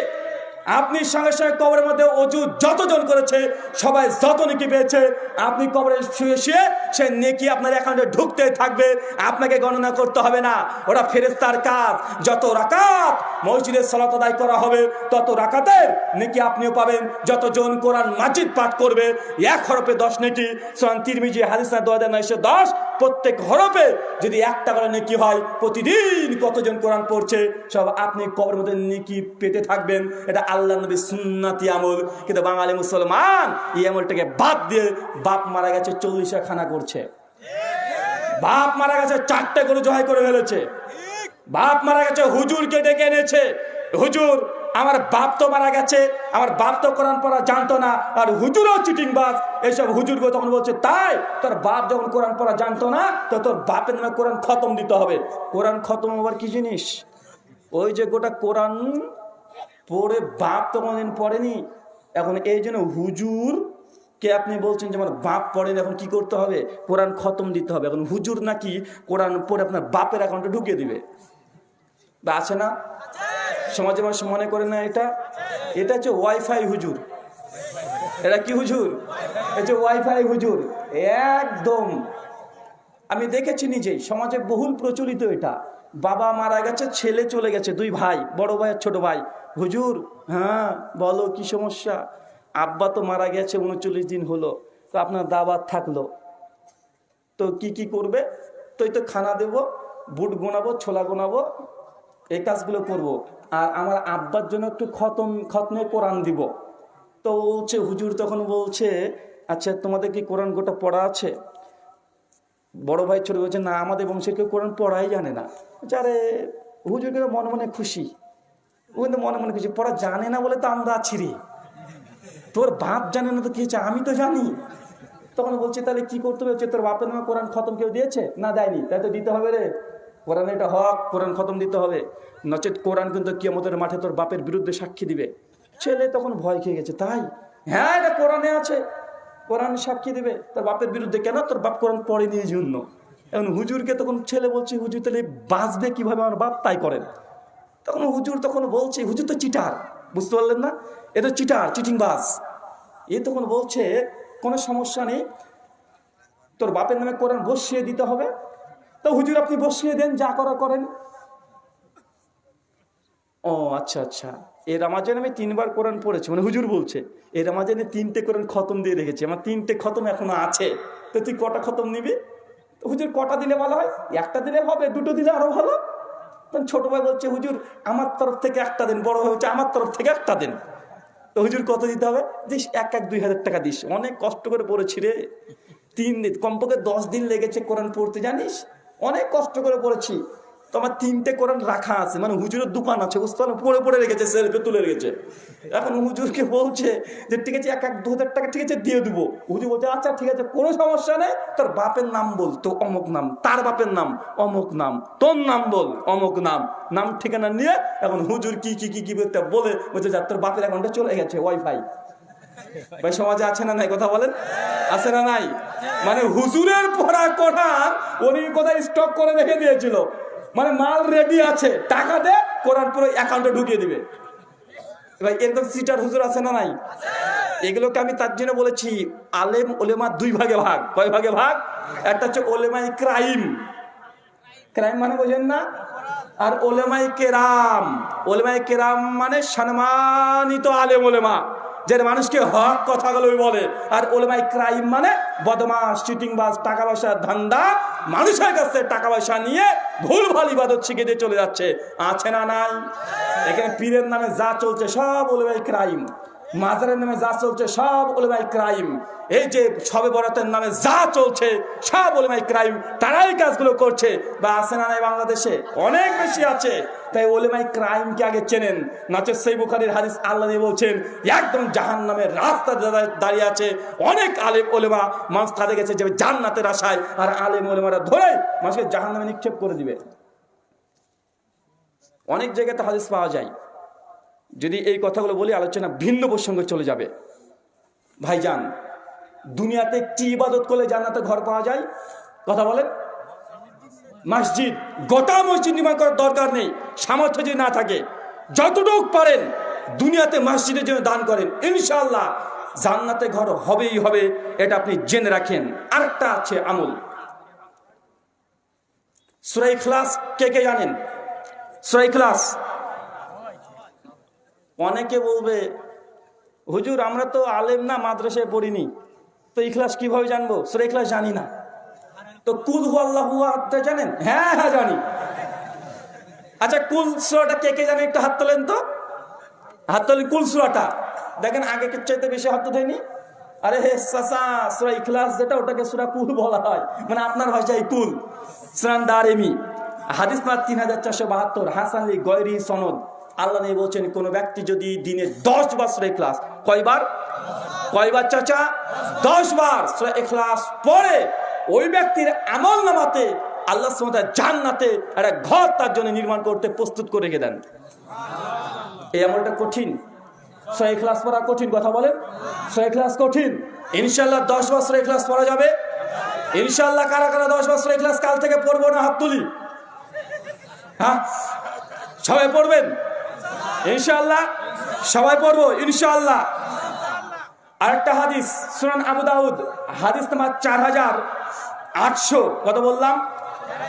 আপনি সঙ্গে সঙ্গে কবরের মধ্যে অজু যতজন করেছে সবাই যত নেকি পেয়েছে, আপনি কবরে শুয়ে শুয়ে সে নেকি আপনার অ্যাকাউন্টে ঢুকতে থাকবে, আপনাকে গণনা করতে হবে না। ওরা ফেরেশতার কাজ। যত রাকাত মসজিদে সালাত আদায় করা হবে তত রাকাতের নেকি আপনিও পাবেন। যতজন কোরআন মাজিদ পাঠ করবে 1 হরফে 10 নেকি। সুনান তিরমিজি হাদিস 2910, প্রত্যেক হরফে যদি 1 টাকা করে নেকি হয়, প্রতিদিন কতজন কোরআন পড়ছে সব আপনি কবরের মধ্যে নেকি পেতে থাকবেন। এটা আল্লাহ নবী সুন্নতি আমল। কিন্তু বাঙালি মুসলমান এই আমলটাকে বাদ দিয়ে বাপ মারা গেছে 40 খানা করছে, বাপ মারা গেছে 4টে গরু জবাই করে ফেলেছে, বাপ মারা গেছে হুজুরকে ডেকে এনেছে, হুজুর আমার বাপ তো মারা গেছে, আমার বাপ তো কোরআন পড়া জানতো না, আর হুজুরও চিটিংবাজ। এইসব হুজুরকে তখন বলছে তাই তোর বাপ যখন কোরআন পড়া জানতো না তো তোর বাপের নামে কোরআন খতম দিতে হবে। কোরআন খতম আবার কি জিনিস? ওই যে গোটা কোরআন পড়ে বাপ তো কোনোদিন পড়েনি, এখন এই জন্য হুজুর কে আপনি বলছেন যে আমার বাপ পড়েনি, এখন কি করতে হবে? কোরআন খতম দিতে হবে। এখন হুজুর নাকি কোরআন পড়ে আপনার বাপের অ্যাকাউন্টে ঢুকিয়ে দিবে, বা আছে না? সমাজে মানুষ মনে করে না এটা হচ্ছে ওয়াইফাই হুজুর। এটা কি হুজুর? এটা হচ্ছে ওয়াইফাই হুজুর। একদম আমি দেখেছি নিজেই, সমাজে বহুল প্রচলিত এটা। বাবা মারা গেছে, ছেলে চলে গেছে, 2 ভাই, বড় ভাই আর ছোট ভাই। হুজুর হ্যাঁ বলো কি সমস্যা? আব্বা তো মারা গেছে 39 দিন হলো, তো আপনার দাওয়াত থাকলো, তো কি করবে? তো এই তো খানা দেব, বুট গোনাবো, ছোলা গোনাবো, এই কাজগুলো করব, আর আমার আব্বার জন্য একটু খতমে কোরআন দিব। তো বলছে হুজুর, তখন বলছে আচ্ছা তোমাদের কি কোরআন গোটা পড়া আছে? বড় ভাই ছোট বলছে না, আমাদের বংশের কেউ কোরআন পড়াই জানে না। আরে হুজুর কিন্তু মনে মনে খুশি, ও কিন্তু মনে মনে খুশি, পড়া জানে না বলে তো আমরা আছি রে, তোর বাপ জানে না তো কি হচ্ছে, আমি তো জানি। তখন বলছে তাহলে কি করতে হবে? তোর বাপের নামে কোরআন খতম কেউ দিয়েছে? না দেয়নি, তাই তো দিতে হবে রে, কোরআন এটা হক, কোরআন খতম দিতে হবে, নচেত কোরআন কিন্তু কিয়ামতের মাঠে তোর বাপের বিরুদ্ধে সাক্ষী দিবে। ছেলে তখন ভয় খেয়ে গেছে, তাই হ্যাঁ এটা কোরআনে আছে, কোরআন সাক্ষী দিবে তোর বাপের বিরুদ্ধে। কেন? তোর বাপ কোরআন পড়েনি এই জন্য। এখন হুজুরকে তখন ছেলে বলছে হুজুর তাহলে বাঁচবে কিভাবে আমার বাপ? তাই করেন। তখন হুজুর তখন বলছে, হুজুর তো চিটার, বুঝতে পারলেন না, এ তো চিটার, চিটিংবাজ। এ তখন বলছে কোনো সমস্যা নেই, তোর বাপের নামে কোরআন বসিয়ে দিতে হবে। তো হুজুর আপনি বসিয়ে দেন, যা করা করেন। ও আচ্ছা আচ্ছা, এই রমাজানে আমি 3 বার কোরআন পড়েছি, মানে হুজুর বলছে এই রমাজানে 3টে কোরআন খতম দিয়ে রেখেছি, আমার 3টে খতম এখনো আছে, তো তুই কটা খতম নিবি? তো হুজুর কটা দিলে ভালো হয়? 1টা দিলে হবে, 2টো দিলে আরো ভালো। তখন ছোট ভাই বলছে হুজুর আমার তরফ থেকে 1টা দিন, বড় ভাই হচ্ছে আমার তরফ থেকে 1টা দিন। তো হুজুর কত দিতে হবে? দিস 1-2 হাজার টাকা দিস। অনেক কষ্ট করে পড়েছি রে, 3 দিন, কমপক্ষে 10 দিন লেগেছে কোরআন পড়তে, জানিস অনেক কষ্ট করে পড়েছি। তোমার 3টে কোরআন রাখা আছে, মানে হুজুরের দোকান আছে, বুঝতে পারো, পড়ে রেখেছে, সেলফে তুলে রেখেছে। এখন হুজুরকে বলছে যে ঠিক আছে 1-2 হাজার টাকা ঠিক আছে দিয়ে দেবো। হুজুর বলছে আচ্ছা ঠিক আছে, কোনো সমস্যা নেই, তোর বাপের নাম বল, তো অমুক নাম, তার বাপের নাম অমুক নাম, তোর নাম বল অমুক নাম, নাম ঠিকানা নিয়ে এখন হুজুর কি বলতে বলে বলছে যা তোর বাপের অ্যাকাউন্টে চলে গেছে ওয়াইফাই। ভাই সমাজে আছে না নাই কথা বলেন, আছে না নাই? মানে হুজুরের পড়া কোরআন উনি কোথায় স্টক করে রেখে দিয়েছিল, মানে মাল রেডি আছে, টাকা দে কোরআন পুরো অ্যাকাউন্টে ঢুকিয়ে দিবে। ভাই এরকম সিটার হুজুর আছে না নাই? এগুলোকে আমি তার জন্য বলেছি আলেম ওলেমা দুই ভাগে ভাগ। কয় ভাগে ভাগ? একটা হচ্ছে ওলেমাই ক্রাইম, ক্রাইম মানে বোঝেন না, আর ওলেমাই কেরাম। ওলেমাই কেরাম মানে সম্মানিত আলেম ওলেমা, যে মানুষকে হক কথাগুলো বলে। আর ওলেমাই ক্রাইম মানে বদমাশ, চিটিংবাজ, টাকা পয়সার ধান্দা, মানুষের কাছে টাকা পয়সা নিয়ে ভুলভাল ইবাদত শিখে দিয়ে চলে যাচ্ছে। আছে না নাই? এখানে পীরের নামে যা চলছে সব ওলেমাই ক্রাইম, মাজারের নামে যা চলছে সব ওলেমাই ক্রাইম, এই যে শবে বরাতের নামে যা চলছে সব ওলেমাই ক্রাইম, তারাই কাজগুলো করছে। বা আছে না নাই? বাংলাদেশে অনেক বেশি আছে। তাই ওলেমাই ক্রাইমকে আগে চেনেন, নাচে সেই বুখারীর হাদিস আল্লাহ নবী বলছেন একদম জাহান্নামের রাস্তা দাঁড়িয়ে আছে অনেক আলেম ওলেমা, মানুষ তাদের গেছে যে জান্নাতের আশায়, আর আলেম ওলেমারা ধরে মানুষকে জাহান্নামে নিক্ষেপ করে দিবে। অনেক জায়গাতে হাদিস পাওয়া যায়। যদি এই কথাগুলো বলি আলোচনা ভিন্ন প্রসঙ্গে চলে যাবে। ভাইজান, দুনিয়াতে কি ইবাদত করলে জান্নাতে ঘর পাওয়া যায়? কথা বলেন। মসজিদ, গোটা মসজিদ নির্মাণ করার দরকার নেই, সামর্থ্য যদি না থাকে যতটুকু পারেন দুনিয়াতে মসজিদের জন্য দান করেন, ইনশাআল্লাহ জান্নাতে ঘর হবেই হবে, এটা আপনি জেনে রাখেন। আরেকটা আছে আমল, সূরা ইখলাস কে কে জানেন? সূরা ইখলাস অনেকে বলবে হুজুর আমরা তো আলেম না, মাদ্রাসায় পড়িনি, তো ইখলাস কিভাবে জানবো? সূরা ইখলাস জানি না। তো কুল হুয়াল্লাহু আহাদ জানেন? হ্যাঁ হ্যাঁ জানি। আচ্ছা কুল সূরাটা কে কে জানেন? একটু হাত তোলেন তো, হাত তোলেন। কুল সূরাটা দেখেন আগে চাইতে বেশি হাত তোলেনি। আরে হে চাচা, সূরা ইখলাস যেটা ওটাকে সূরা কুল বলা হয়, মানে আপনার ভাষায় কুল। সুনান দারিমি হাদিস নাম্বার 3472, হাসান লি গয়রি সনদ। আল্লাহ নবী বলছেন কোন ব্যক্তি যদি দিনে 10 বার সূরা ইখলাস, কয়বার চাচা? 10 বার সূরা ইখলাস পড়ে ওই ব্যক্তির আমল নামাতে আল্লাহ সুবহানাহু ওয়া তাআলা জান্নাতে একটা ঘর তার জন্য নির্মাণ করতে প্রস্তুত করে রেখে দেন। এই আমলটা কঠিন, সূরা ইখলাস পড়া কঠিন, কথা বলেন। সূরা ইখলাস কঠিন, ইনশাআল্লাহ 10 বার সূরা ইখলাস পড়া যাবে ইনশাআল্লাহ। কারা কারা 10 বার সূরা ইখলাস কাল থেকে পড়বো না? হাত তুলি। হ্যাঁ সবাই পড়বেন ইনশাআল্লাহ, সবাই পড়বো ইনশাআল্লাহ। আরেকটা হাদিস সুনান আবু দাউদ হাদিস নাম্বার 4800, কত বললাম?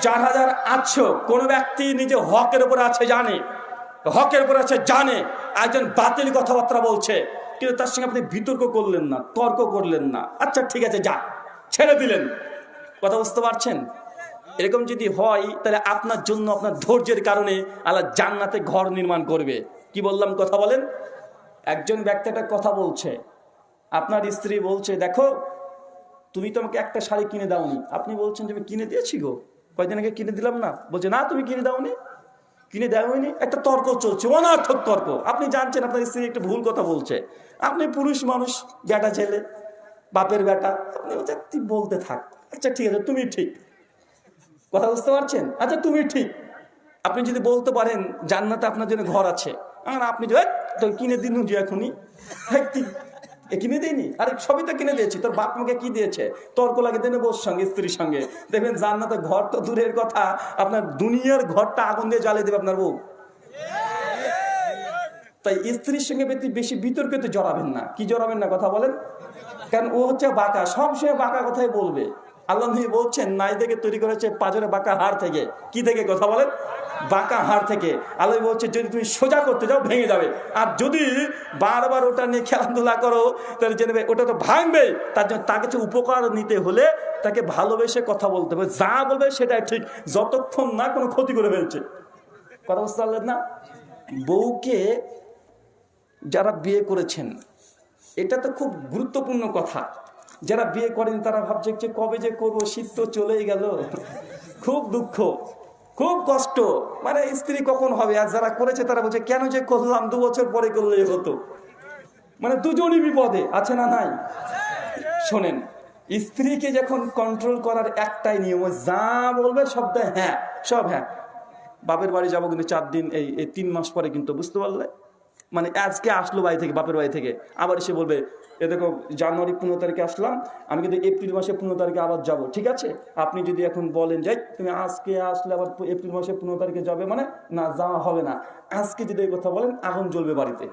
4800। কোন ব্যক্তি নিজে হকের উপর আছে জানে, হকের উপর আছে জানে, একজন বাতিল কথাবার্তা বলছে, কিন্তু তার সঙ্গে আপনি বিতর্ক করলেন না, তর্ক করলেন না, আচ্ছা ঠিক আছে যা, ছেড়ে দিলেন। কথা বুঝতে পারছেন? এরকম যদি হয় তাহলে আপনার জন্য আপনার ধৈর্যের কারণে আল্লাহ জান্নাতে ঘর নির্মাণ করবে। কি বললাম? কথা বলেন। একজন ব্যক্তি একটা কথা বলছে, আপনার স্ত্রী বলছে দেখো তুমি তো আমাকে একটা শাড়ি কিনে দাওনি। আপনি বলছেন যে আমি কিনে দিয়েছি গো, কয়দিন আগে কিনে দিলাম না। বলছে না তুমি কিনে দাওনি, কিনে দেওনি। একটা তর্ক চলছে, অনর্থক তর্ক। আপনি জানছেন আপনার স্ত্রী একটা ভুল কথা বলছে, আপনি পুরুষ মানুষ, বেটা ছেলে, বাপের বেটা, আপনি তুই বলতে থাক, আচ্ছা ঠিক আছে তুমি ঠিক। কথা বুঝতে পারছেন? আচ্ছা তুমি ঠিক। আপনি যদি বলতে পারেন জান্নাতে আপনার জন্য ঘর আছে, আর আপনি তো কিনে দিন যে এখনই কিনে দিইনি, আরে সবই তো কিনে দিয়েছি, তোর বাপ মাকে কি দিয়েছে, তর্ক লাগে দেনে বউর সঙ্গে, স্ত্রীর সঙ্গে। দেখবেন জান্নাতে ঘর তো দূরের কথা, আপনার দুনিয়ার ঘরটা আগুন দিয়ে জ্বালিয়ে দেবে আপনার বউ। তাই স্ত্রীর সঙ্গে বেশি বিতর্কিত জড়াবেন না। কি জড়াবেন না? কথা বলেন। কারণ ও হচ্ছে বাঁকা, সবসময় বাঁকা কথাই বলবে। আল্লাহ নবী বলছেন নারীদেরকে তৈরি করেছে পাঁজরে বাঁকা হাড় থেকে। কি থেকে? কথা বলেন। বাঁকা হাড় থেকে। আল্লাহ বলছে যদি তুমি সোজা করতে যাও ভেঙে যাবে, আর যদি বারবার ওটা নিয়ে খেলাধুলা করো তাহলে জেনে ওটা তো ভাঙবেই। তার জন্য তার কাছে উপকার নিতে হলে তাকে ভালোবেসে কথা বলতে হবে, যা বলবে সেটাই ঠিক, যতক্ষণ না কোনো ক্ষতি করে ফেলছে। কথা বুঝতে পারলেন না? বউকে যারা বিয়ে করেছেন, এটা তো খুব গুরুত্বপূর্ণ কথা। যারা বিয়ে করেন তারা ভাবছে যে কবে যে করবো, শীত তো চলেই গেল, খুব দুঃখ, খুব কষ্ট, মানে স্ত্রী কখন হবে। আর যারা করেছে তারা বলছে কেন যে করলাম, 2 বছর পরে করলেই হতো। মানে দুজনই বিপদে, আছে না নাই? শোনেন, স্ত্রীকে যখন কন্ট্রোল করার একটাই নিয়ম, যা বলবে সব হ্যাঁ, সব হ্যাঁ। বাপের বাড়ি যাবো কিন্তু 4 দিন, এই 3 মাস পরে কিন্তু, বুঝতে পারলে মানে আজকে আসলো বাড়ি থেকে, বাপের বাড়ি থেকে, আবার এসে বলবে এ দেখো জানুয়ারি 15 তারিখে আসলাম, আমি কিন্তু এপ্রিল মাসে 15 তারিখে আবার যাব, ঠিক আছে? আপনি যদি এখন বলেন যাই তুমি আজকে আসলে আবার এপ্রিল মাসে 15 তারিখে যাবে, মানে না, যাওয়া হবে না। আজকে যদি এই কথা বলেন আগুন জ্বলবে বাড়িতে।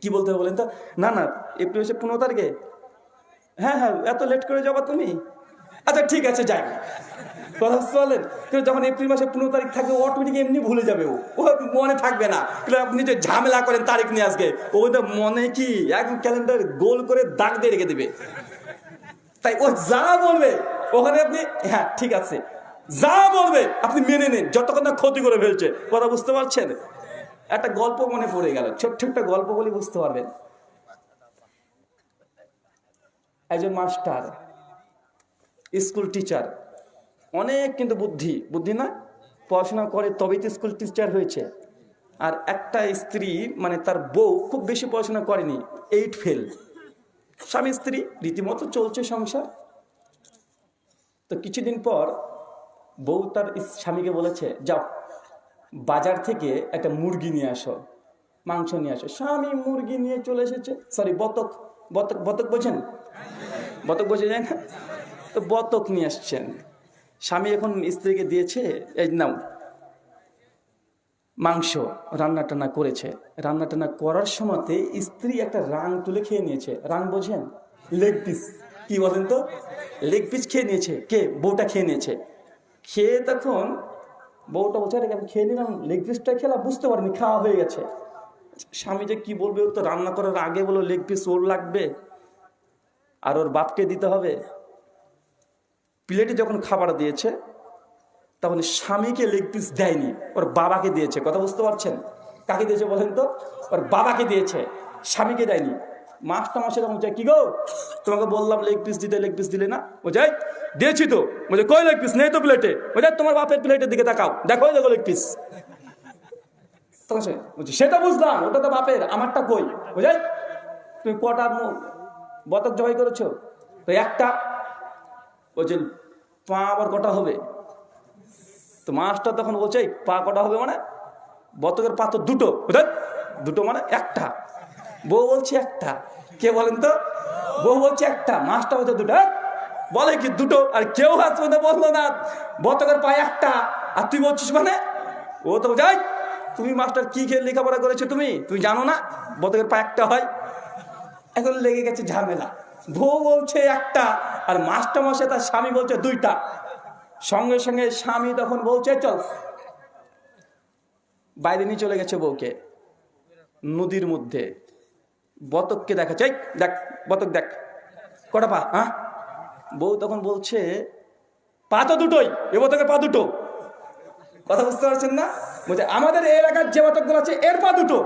কি বলতে হবে বলেন তো? না না, এপ্রিল মাসে 15 তারিখে, হ্যাঁ হ্যাঁ, এত লেট করে যাবা তুমি? আচ্ছা ঠিক আছে যাই। কথা বলেন, কিন্তু যখন এপ্রিল মাসে 15 তারিখ থাকবে অটোমেটিক এমনি ভুলে যাবে, ও মনে থাকবে না। কিন্তু আপনি যে ঝামেলা করেন তারিখ নিয়ে আজকে, ও তো মনে কি একদম ক্যালেন্ডার গোল করে দাগ দিয়ে রেখে দেবে। তাই ও যা বলবে ওখানে আপনি হ্যাঁ ঠিক আছে, যা বলবে আপনি মেনে নিন, যতক্ষণ না ক্ষতি করে ফেলছে। কথা বুঝতে পারছেন? একটা গল্প মনে পড়ে গেল, ছোট্ট একটা গল্প বলে বুঝতে পারবেন। একজন মাস্টার, স্কুল টিচার, অনেক কিন্তু বুদ্ধি না, পড়াশোনা করে তবেই তো স্কুল টিচার হয়েছে। আর একটা স্ত্রী, মানে তার বউ খুব বেশি পড়াশোনা করেনি, 8 ফেল। স্বামী স্ত্রী রীতিমতো চলছে সংসার। তো কিছুদিন পর বউ তার স্বামীকে বলেছে যাও বাজার থেকে একটা মুরগি নিয়ে আসো, মাংস নিয়ে আসো। স্বামী মুরগি নিয়ে চলে এসেছে, সরি বতক, বতক বতক বোঝেন? বতক বোঝা যায় না? তো বতক নিয়ে আসছেন। স্বামী এখন স্ত্রীকে দিয়েছে, এই নাও মাংস। রান্না টান্না করেছে, রান্না টান্না করার সময়তে স্ত্রী একটা রাং তুলে খেয়ে নিয়েছে। রাং বোঝেন? Leg piece. কি বলেন তো? লেগ পিস খেয়ে নিয়েছে। কে? বউটা খেয়ে নিয়েছে। খেয়ে তখন বউটা বলছে আরে আমি খেয়ে নিলাম, লেগ পিসটা খেলাম, বুঝতে পারিনি খাওয়া হয়ে গেছে। স্বামী যে কি বলবে, ও তো রান্না করার আগে বলো লেগ পিস ওর লাগবে আর ওর বাপকে দিতে হবে। প্লেটে যখন খাবার দিয়েছে তখন স্বামীকে লেগ পিস দেয়নি, ওর বাবাকে দিয়েছে। কথা বুঝতে পারছেন? কাকে দিয়েছে বলেন তো? ওর বাবাকে দিয়েছে, স্বামীকে দেয়নি। মাসে তখন চাই কি গো তোমাকে বললাম লেগ পিস দিতে, লেগ পিস দিলে না? ও যাই দিয়েছি তো। বলছে কই লেগ পিস? নেই তো প্লেটে। বলছে তোমার বাপের প্লেটের দিকে তাকাও, দেখো দেখো লেগ পিস। তখন সে বলছে সেটা বুঝলাম, ওটা তো বাপের, আমারটা কই? বুঝাই তুমি কটা বতক জবাই করেছো? তো একটা। বলছে পা আবার কটা হবে? তো মাস্টার তখন বলছে পা কটা হবে মানে? বতকের পা তো দুটো। দুটো মানে একটা। বউ বলছে একটা। কে বলেন তো? বউ বলছে একটা, মাস্টার বলছে দুটো। বলে কি দুটো? আর কেউ হাত মধ্যে বললো না বতকের পা একটা, আর তুই বলছিস মানে? ও তো যাই তুমি মাস্টার কি খেয়ে লেখাপড়া করেছো তুমি জানো না বতকের পা একটা হয়? এখন লেগে গেছে ঝামেলা। বউ বলছে একটা আর মাস্টার মশাই তার স্বামী বলছে দুইটা। সঙ্গে সঙ্গে স্বামী তখন বলছে চল বাইরে নিয়ে চলে গেছে বউকে নদীর মধ্যে। বতককে দেখাচ্ছে, দেখ বতক দেখ কটা পা। হ্যাঁ, বউ তখন বলছে পা তো দুটোই, এ বতকের পা দুটো। কথা বুঝতে পারছেন না? বলছে আমাদের এলাকার যে বতকগুলো আছে এর পা দুটো।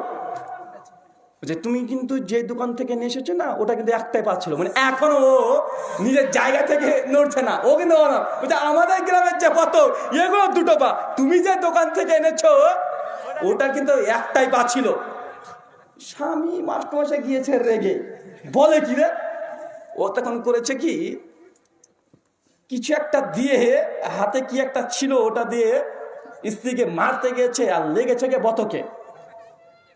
যে তুমি কিন্তু যে দোকান থেকে নিয়ে এসেছো না ওটা কিন্তু একটাই পা ছিল, মানে এখনো ও নিজের জায়গা থেকে নড়ছে না। ও কিন্তু বলছে আমাদের গ্রামের যে বতক এগুলো দুটো পা, তুমি যে দোকান থেকে এনেছো ওটার কিন্তু একটাই পা ছিল। স্বামী মাস্টারমশাই গিয়েছে রেগে, বলে কি রে? ও তখন করেছে কি কিছু একটা দিয়ে, হাতে কি একটা ছিল ওটা দিয়ে স্ত্রীকে মারতে গেছে আর লেগেছে গে বতকে।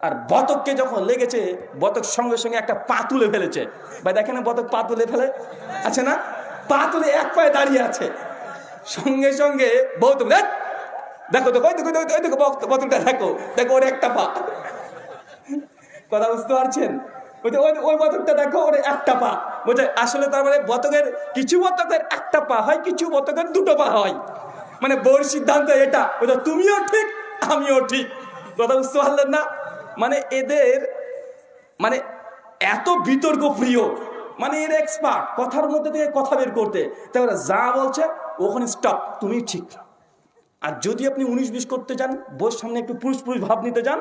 আর বতককে যখন লেগেছে বতক সঙ্গে সঙ্গে একটা পা তুলে ফেলেছে। ভাই দেখেন না বতক পা তুলে ফেলে আছে না? পা তুলে এক পায়ে দাঁড়িয়ে আছে। সঙ্গে সঙ্গে বউ তো দেখো তো দেখো বতকটা দেখো দেখো ওর একটা পা। কথা বুঝতে পারছেন? ওই বতকটা দেখো ওর একটা পা। বলছে আসলে তার মানে বতকের কিছু বতকের একটা পা হয়, কিছু বতকের দুটো পা হয়। মানে বউর সিদ্ধান্ত এটা, বলছে তুমিও ঠিক আমিও ঠিক। কথা বুঝতে পারলেন না? মানে এদের মানে এত বিতর্ক প্রিয়, মানে এর এক্সপার্ট কথার মধ্যে থেকে কথা বের করতে। তাই ওরা যা বলছে ওখানে স্টপ, তুমি ঠিক। আর যদি আপনি 19-20 করতে যান, বউর সামনে একটু পুরুষ ভাব নিতে যান,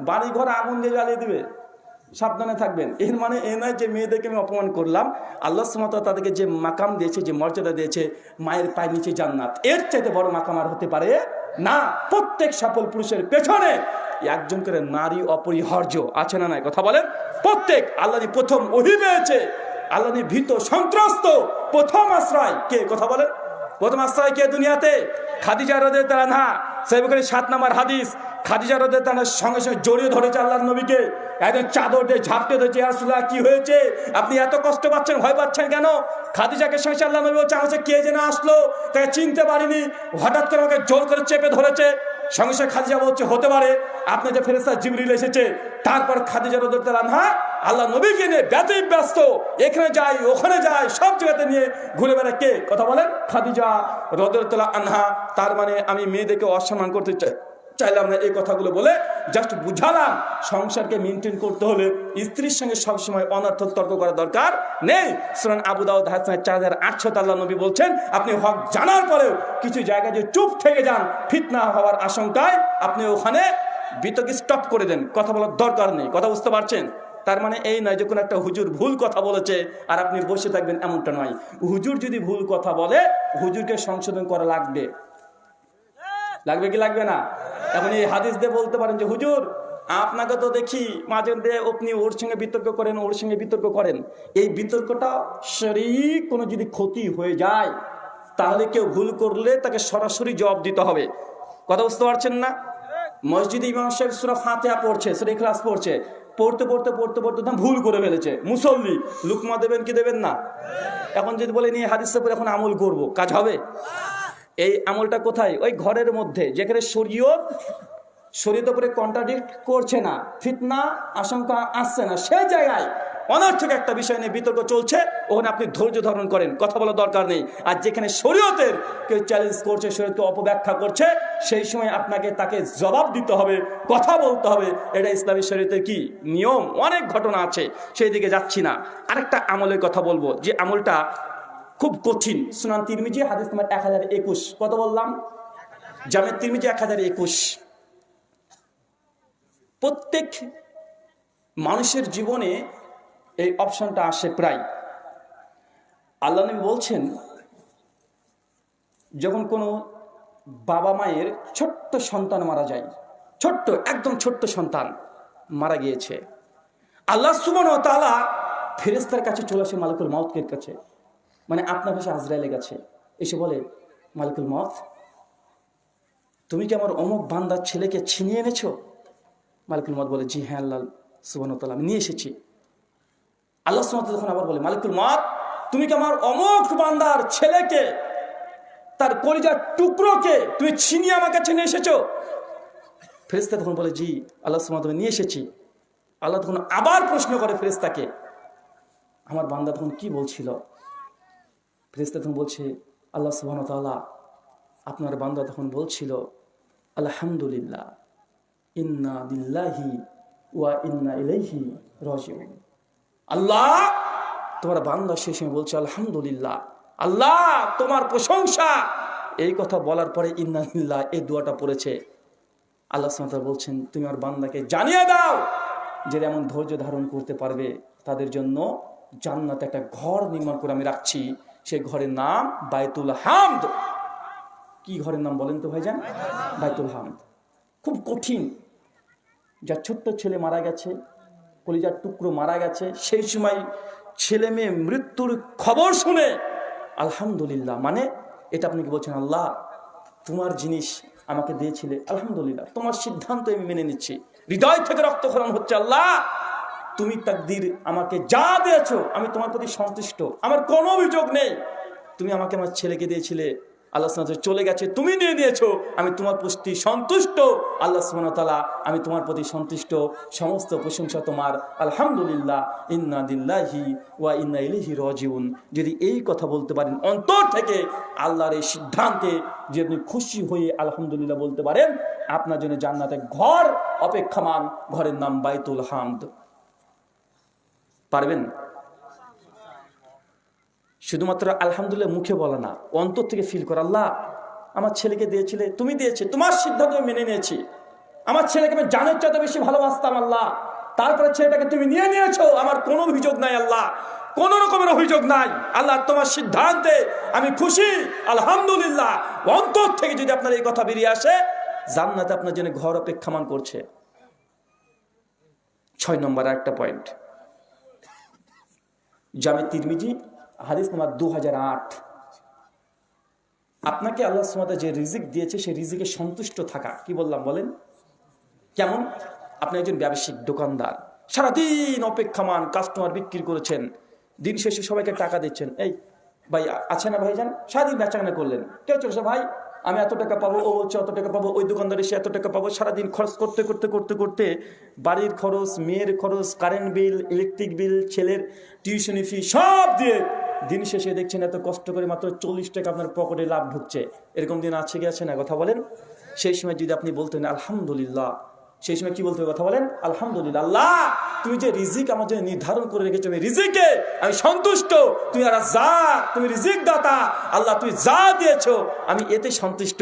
বাড়ি ঘর আগুন দিয়ে জ্বালিয়ে দিবে। সাবধানে থাকবেন। এর মানে এ নয় যে মেয়েদেরকে আমি অপমান করলাম। আল্লাহ সুবহানাহু ওয়া তাআলা তাদেরকে যে মাকাম দিয়েছে, যে মর্যাদা দিয়েছে, মায়ের পায়ের নিচে জান্নাত, এর চাইতে বড় মাকাম আর হতে পারে না। প্রত্যেক সফল পুরুষের পেছনে একজন করে নারী অপরিহার্য, আছে না নাই? কথা বলেন। প্রত্যেক আল্লাহ প্রথম ওহী পেয়েছে, আল্লাহ ভীত সন্ত্রস্ত প্রথম আশ্রয় কে? কথা বলেন। প্রথম আশ্রয় কে দুনিয়াতে? খাদিজা রাদিয়াল্লাহু আনহা। সহিহ বুখারী 7 নম্বর হাদিস, খাদিজা রাদিয়াল্লাহু আনহার সঙ্গে সঙ্গে জড়িয়ে ধরেছে আল্লাহর নবীকে, একদম চাদর দিয়ে ঝাপটে ধরেছে, ইয়া রাসূলুল্লাহ কি হয়েছে, আপনি এত কষ্ট পাচ্ছেন, ভয় পাচ্ছেন কেন? খাদিজাকে সঙ্গে আল্লাহর নবী বলছে, আমার কে যেন আসলো, তাকে চিনতে পারিনি, হঠাৎ করে আমাকে জোর করে চেপে ধরেছে। সঙ্গে সঙ্গে খাদিজা বলছে, হতে পারে আপনার যে ফেরেশতা জিবরিল এসেছে। তারপর খাদিজা রাদিয়াল্লাহু আনহা আল্লাহ নবীকে নিয়ে ব্যস্ত, এখানে যাই ওখানে যাই, সব জায়গাতে নিয়ে ঘুরে বেড়ায়। কে কথা বলেন? খাদিজা রাদিয়াল্লাহু আনহা। তার মানে আমি মেয়েদেরকে অসম্মান করতে চাইলাম না, এই কথাগুলো বলে জাস্ট বুঝালাম সংসারকে মেনটেন করতে হলে স্ত্রীর সঙ্গে সবসময় অনর্থক তর্ক করা দরকার নেই। সুনান আবু দাউদ হাদিস 4800 আল্লাহ নবী বলছেন, আপনি হক জানার পরেও কিছু জায়গায় যে চুপ থেকে যান, ফিতনা হওয়ার আশঙ্কায় আপনি ওখানে বিতর্ক স্টপ করে দেন, কথা বলার দরকার নেই। কথা বুঝতে পারছেন? তার মানে এই নয় যে কোনো একটা হুজুর ভুল কথা বলেছে আর আপনি বসে থাকবেন, এমনটা নয়। হুজুর যদি ভুল কথা বলে, হুজুরকে সংশোধন করা লাগবে কি লাগবে না? এখন এই হাদিস দিয়ে বলতে পারেন যে হুজুর আপনাকে তো দেখি মাঝে মধ্যে আপনি ওর সঙ্গে বিতর্ক করেন, ওর সঙ্গে বিতর্ক করেন, এই বিতর্কটা শরীর কোনো যদি ক্ষতি হয়ে যায়, তাহলে কেউ ভুল করলে তাকে সরাসরি জবাব দিতে হবে। কথা বুঝতে পারছেন না? মসজিদে ইমাম সাহেব সূরা ফাতিহা পড়ছে, সূরা ইখলাস পড়ছে, পড়তে ভুল করে ফেলেছে, মুসল্লি লুকমা দেবেন কি দেবেন না? এখন যদি বলে নিয়ে হাদিসের উপর এখন আমল করব, কাজ হবে? এই আমলটা কোথায়? ওই ঘরের মধ্যে, যেখানে শরীয়ত উপরে কন্ট্রাডিক্ট করছে না, ফিতনা আশঙ্কা আসছে না, সেই জায়গায় অনর্থক একটা বিষয় নিয়ে বিতর্ক চলছে, ওখানে আপনি ধৈর্য ধারণ করেন, কথা বলার দরকার নেই। আর যেখানে শরীয়তের কেউ চ্যালেঞ্জ করছে, শরীয়তকে অপব্যাখ্যা করছে, সেই সময় আপনাকে তাকে জবাব দিতে হবে, কথা বলতে হবে। এটা ইসলামী শরীয়তের কি নিয়ম। অনেক ঘটনা আছে, সেই দিকে যাচ্ছি না। আরেকটা আমলের কথা বলবো, যে আমলটা খুব কঠিন। সুনান তিরমিজি হাদিস নাম্বার 1021। কত বললাম? জামে তিরমিজি 1021। প্রত্যেক মানুষের জীবনে এই অপশনটা আসে প্রায়। আল্লাহ নবী বলছেন, যখন কোনো বাবা মায়ের ছোট্ট সন্তান মারা যায়, একদম ছোট্ট সন্তান মারা গিয়েছে, আল্লাহ সুবহানাহু ওয়া তাআলা ফেরেশতার কাছে চলে আসে, মালিকুল মউতের কাছে, মানে আপনার কাছে আজরাইলের কাছে এসে বলে, মালিকুল মউত, তুমি কি আমার অমুক বান্দার ছেলেকে ছিনিয়ে এনেছো? মালিকুল মউত বলে, জি হ্যাঁ আল্লাহ সুবহানাহু ওয়া তাআলা, আমি নিয়ে এসেছি। আল্লাহ সুবহানাহু ওয়া তাআলা তখন আবার বলে, মালিকুল মউত, তুমি কি আমার অমুক বান্দার ছেলেকে, তার কলিজার টুকরোকে তুমি ছিনিয়ে আমার কাছে নিয়ে এসেছো? ফেরেশতা তখন বলে, জি আল্লাহ সুবহানাহু ওয়া তাআলা, নিয়ে এসেছি। আল্লাহ তখন আবার প্রশ্ন করে ফেরেশতাকে, আমার বান্দা তখন কি বলছিল? ফেরেশতা তখন বলছে, আল্লাহ সুবহানাহু ওয়া তাআলা, আপনার বান্দা তখন বলছিল, আলহামদুলিল্লাহ, ইন্না লিল্লাহি ওয়া ইন্না ইলাইহি রাজিউন। আল্লাহ, তোমার বান্দা সেই সময় বলছে, আলহামদুলিল্লাহ, আল্লাহ তোমার প্রশংসা। এই কথা বলার পরে ইন্না লিল্লাহ এই দোয়াটা পড়েছে। আল্লাহ সুবহানাহু ওয়া তাআলা বলছেন, তুমি আমার বান্দাকে জানিয়ে দাও, যে এমন ধৈর্য ধারণ করতে পারবে, তাদের জন্য জান্নাতে একটা ঘর নির্মাণ করে আমি রাখছি, সেই ঘরের নাম বাইতুল হামদ। কি ঘরের নাম বলেন তো ভাইজান? বাইতুল হামদ। খুব কঠিন। যার ছোট্ট ছেলে মারা গেছে, কলিজার টুকরো মারা গেছে, সেই সময় ছেলে মেয়ে মৃত্যুর খবর শুনে আলহামদুলিল্লাহ, মানে এটা আপনি কি বলছেন, আল্লাহ তোমার জিনিস আমাকে দিয়েছিলে, আলহামদুলিল্লাহ, তোমার সিদ্ধান্ত আমি মেনে নিচ্ছি, হৃদয় থেকে রক্তক্ষরণ হচ্ছে, আল্লাহ তুমি তাকদীর আমাকে যা দিয়েছো আমি তোমার প্রতি সন্তুষ্ট, আমার কোনো অভিযোগ নেই। তুমি আমাকে আমার ছেলেকে দিয়েছিলে, আল্লাহ সুবহানাহু ওয়া তাআলা চলে গেছে, তুমি নিয়ে নিয়েছো, আমি তোমার প্রতি সন্তুষ্ট, আল্লাহ সুবহানাহু ওয়া তাআলা আমি তোমার প্রতি সন্তুষ্ট, সমস্ত প্রশংসা তোমার, আলহামদুলিল্লাহ, ইন্না লিল্লাহি ওয়া ইন্না ইলাইহি রাজিউন। যদি এই কথা বলতে পারেন অন্তর থেকে, আল্লাহর এই সিদ্ধান্তে যে আপনি খুশি হয়ে আলহামদুলিল্লাহ বলতে পারেন, আপনার জন্য জান্নাতে ঘর অপেক্ষমান, ঘরের নাম বাইতুল হামদ। পারবেন? শুধুমাত্র আলহামদুলিল্লাহ মুখে বলা না, অন্তর থেকে ফিল করা, আল্লাহ আমার ছেলেকে দিয়েছিলে, তুমি দিয়েছে, তোমার সিদ্ধান্ত আমি মেনে নিয়েছি, আমার ছেলেকে আমি জানের চাইতে বেশি ভালোবাসতাম, আল্লাহ তারপরে ছেলেটাকে তুমি নিয়ে নিয়েছো, আমার কোনো অভিযোগ নাই, আল্লাহ কোন রকমের অভিযোগ নাই, আল্লাহ তোমার সিদ্ধান্তে আমি খুশি, আলহামদুলিল্লাহ। অন্তর থেকে যদি আপনার এই কথা বেরিয়ে আসে, জান্নাতে আপনার জন্য ঘর অপেক্ষমান করছে। 6 নম্বর একটা পয়েন্ট, জামে তিরমিজি হাদিস নাম্বার 2008। আপনাকে আল্লাহ সুবহানাহু ওয়া তাআলা যে রিজিক দিয়েছে সেই রিজিকে সন্তুষ্ট থাকা, কি বললাম বলেন? কেমন? আপনি একজন ব্যবসায়িক দোকানদার, সারাদিন অপেক্ষামান কাস্টমার বিক্রি করেছেন, দিন শেষে সবাইকে টাকা দিচ্ছেন, এই ভাই আছে না ভাইজান, সারাদিন বেচাকেনা করলেন, কেউ চলছে ভাই আমি এত টাকা পাবো, ও বলছে অত টাকা পাবো, ওই দোকানদার এসে এত টাকা পাবো, সারাদিন খরচ করতে করতে করতে করতে বাড়ির খরচ, মেয়ের খরচ, কারেন্ট বিল, ইলেকট্রিক বিল, ছেলের টিউশনি ফি সব দিয়ে দিন শেষে দেখছেন এত কষ্ট করে মাত্র 40 টাকা আপনার পকেটে লাভ ঢুকছে। এরকম দিন আছে কি আছে না? কথা বলেন। সেই সময় যদি আপনি বলতেন আলহামদুলিল্লাহ, সেই সময় কি বলতে হবে? কথা বলেন, আলহামদুলিল্লাহ, আল্লাহ তুমি যে রিজিক আমার জন্য নির্ধারণ করে রেখেছো, আমি রিজিকে আমি সন্তুষ্ট, তুমি রাজ্জাক, তুমি রিজিক দাতা, আল্লাহ তুমি যা দিয়েছো আমি এতে সন্তুষ্ট,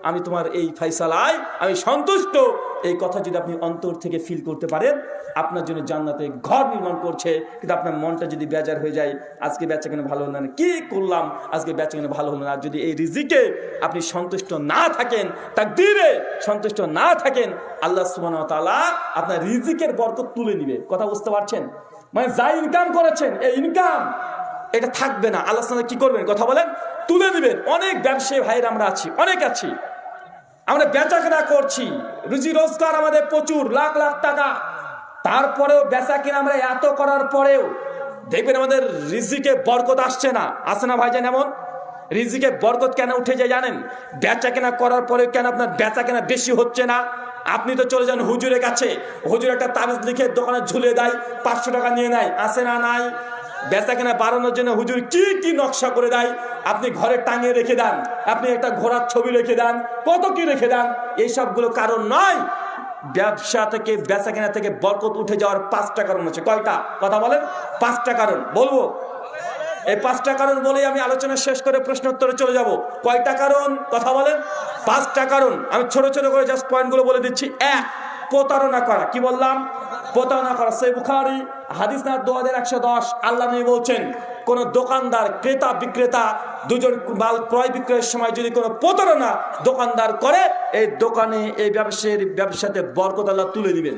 আমি তোমার এই ফয়সালায় আমি সন্তুষ্ট। এই কথা যদি আপনি অন্তর থেকে ফিল করতে পারেন, আপনার জন্য জান্নাতে ঘর নির্মাণ করছে, কিন্তু আপনার মনটা যদি বেজার হয়ে যায়, আজকে বেচাকেনা ভালো হলো না, কি করলাম আজকে বেচাকেনা ভালো হলো না, যদি এই রিজিকে আপনি সন্তুষ্ট না থাকেন, তাকদীরে সন্তুষ্ট না থাকেন, আল্লাহ সুবহানাহু ওয়া তাআলা আপনার রিজিকের বরকত তুলে নিবে। কথা বুঝতে পারছেন? মানে যা ইনকাম করেছেন এই ইনকাম এটা থাকবে না, আল্লাহ সুবহানাহু কি করবেন? কথা বলেন, তুলে দিবেন। অনেক ব্যবসায়ী ভাইয়ের আমরা আছি, অনেক আছি, আমরা বেচাকেনা করছি, রুজি রোজগার আমাদের প্রচুর, লাখ লাখ টাকা, তারপরেও বেচাকেনা আমরা এত করার পরেও দেখবেন আমাদের রিজিকে বরকত আসছে না। আসে না ভাইজান? এমন রিজিকে বরকত কেন উঠে যায় জানেন? বেচাকেনা করার পরেও কেন আপনার বেচাকেনা বেশি হচ্ছে না? আপনি তো চলে যান হুজুরের কাছে, হুজুর একটা তাবিজ লিখে দোকানে ঝুলে দেয়, 500 টাকা নিয়ে নেয়, আসে না নাই? বেচাকেনা বাড়ানোর জন্য হুজুর কি কি নকশা করে দেয়, আপনি ঘরে টাঙিয়ে রেখে দেন, আপনি একটা ঘোড়ার ছবি রেখে দেন, কত কি রেখে দেন। এইসবগুলো কারণ নয়। ব্যবসা থেকে বেচাকেনা থেকে বরকত উঠে যাওয়ার 5টা কারণ আছে। কয়টা? কথা বলেন। 5টা কারণ বলবো। এই 5টা কারণ বলেই আমি আলোচনা শেষ করে প্রশ্ন উত্তরে চলে যাব। কয়টা কারণ? কথা বলেন। 5টা কারণ। আমি ছোট ছোট করে জাস্ট পয়েন্টগুলো বলে দিচ্ছি। 1, প্রতারণা করা। কি বললাম? প্রতারণা করা। সহিহ বুখারী হাদিস না 2110, আল্লাহ নবী বলছেন, কোন দোকানদার ক্রেতা বিক্রেতা দুজন মাল ক্রয় বিক্রয়ের সময় যদি কোনো প্রতারণা দোকানদার করে, এই দোকানে এই ব্যবসাতে বরকত আল্লাহ তুলে দিবেন।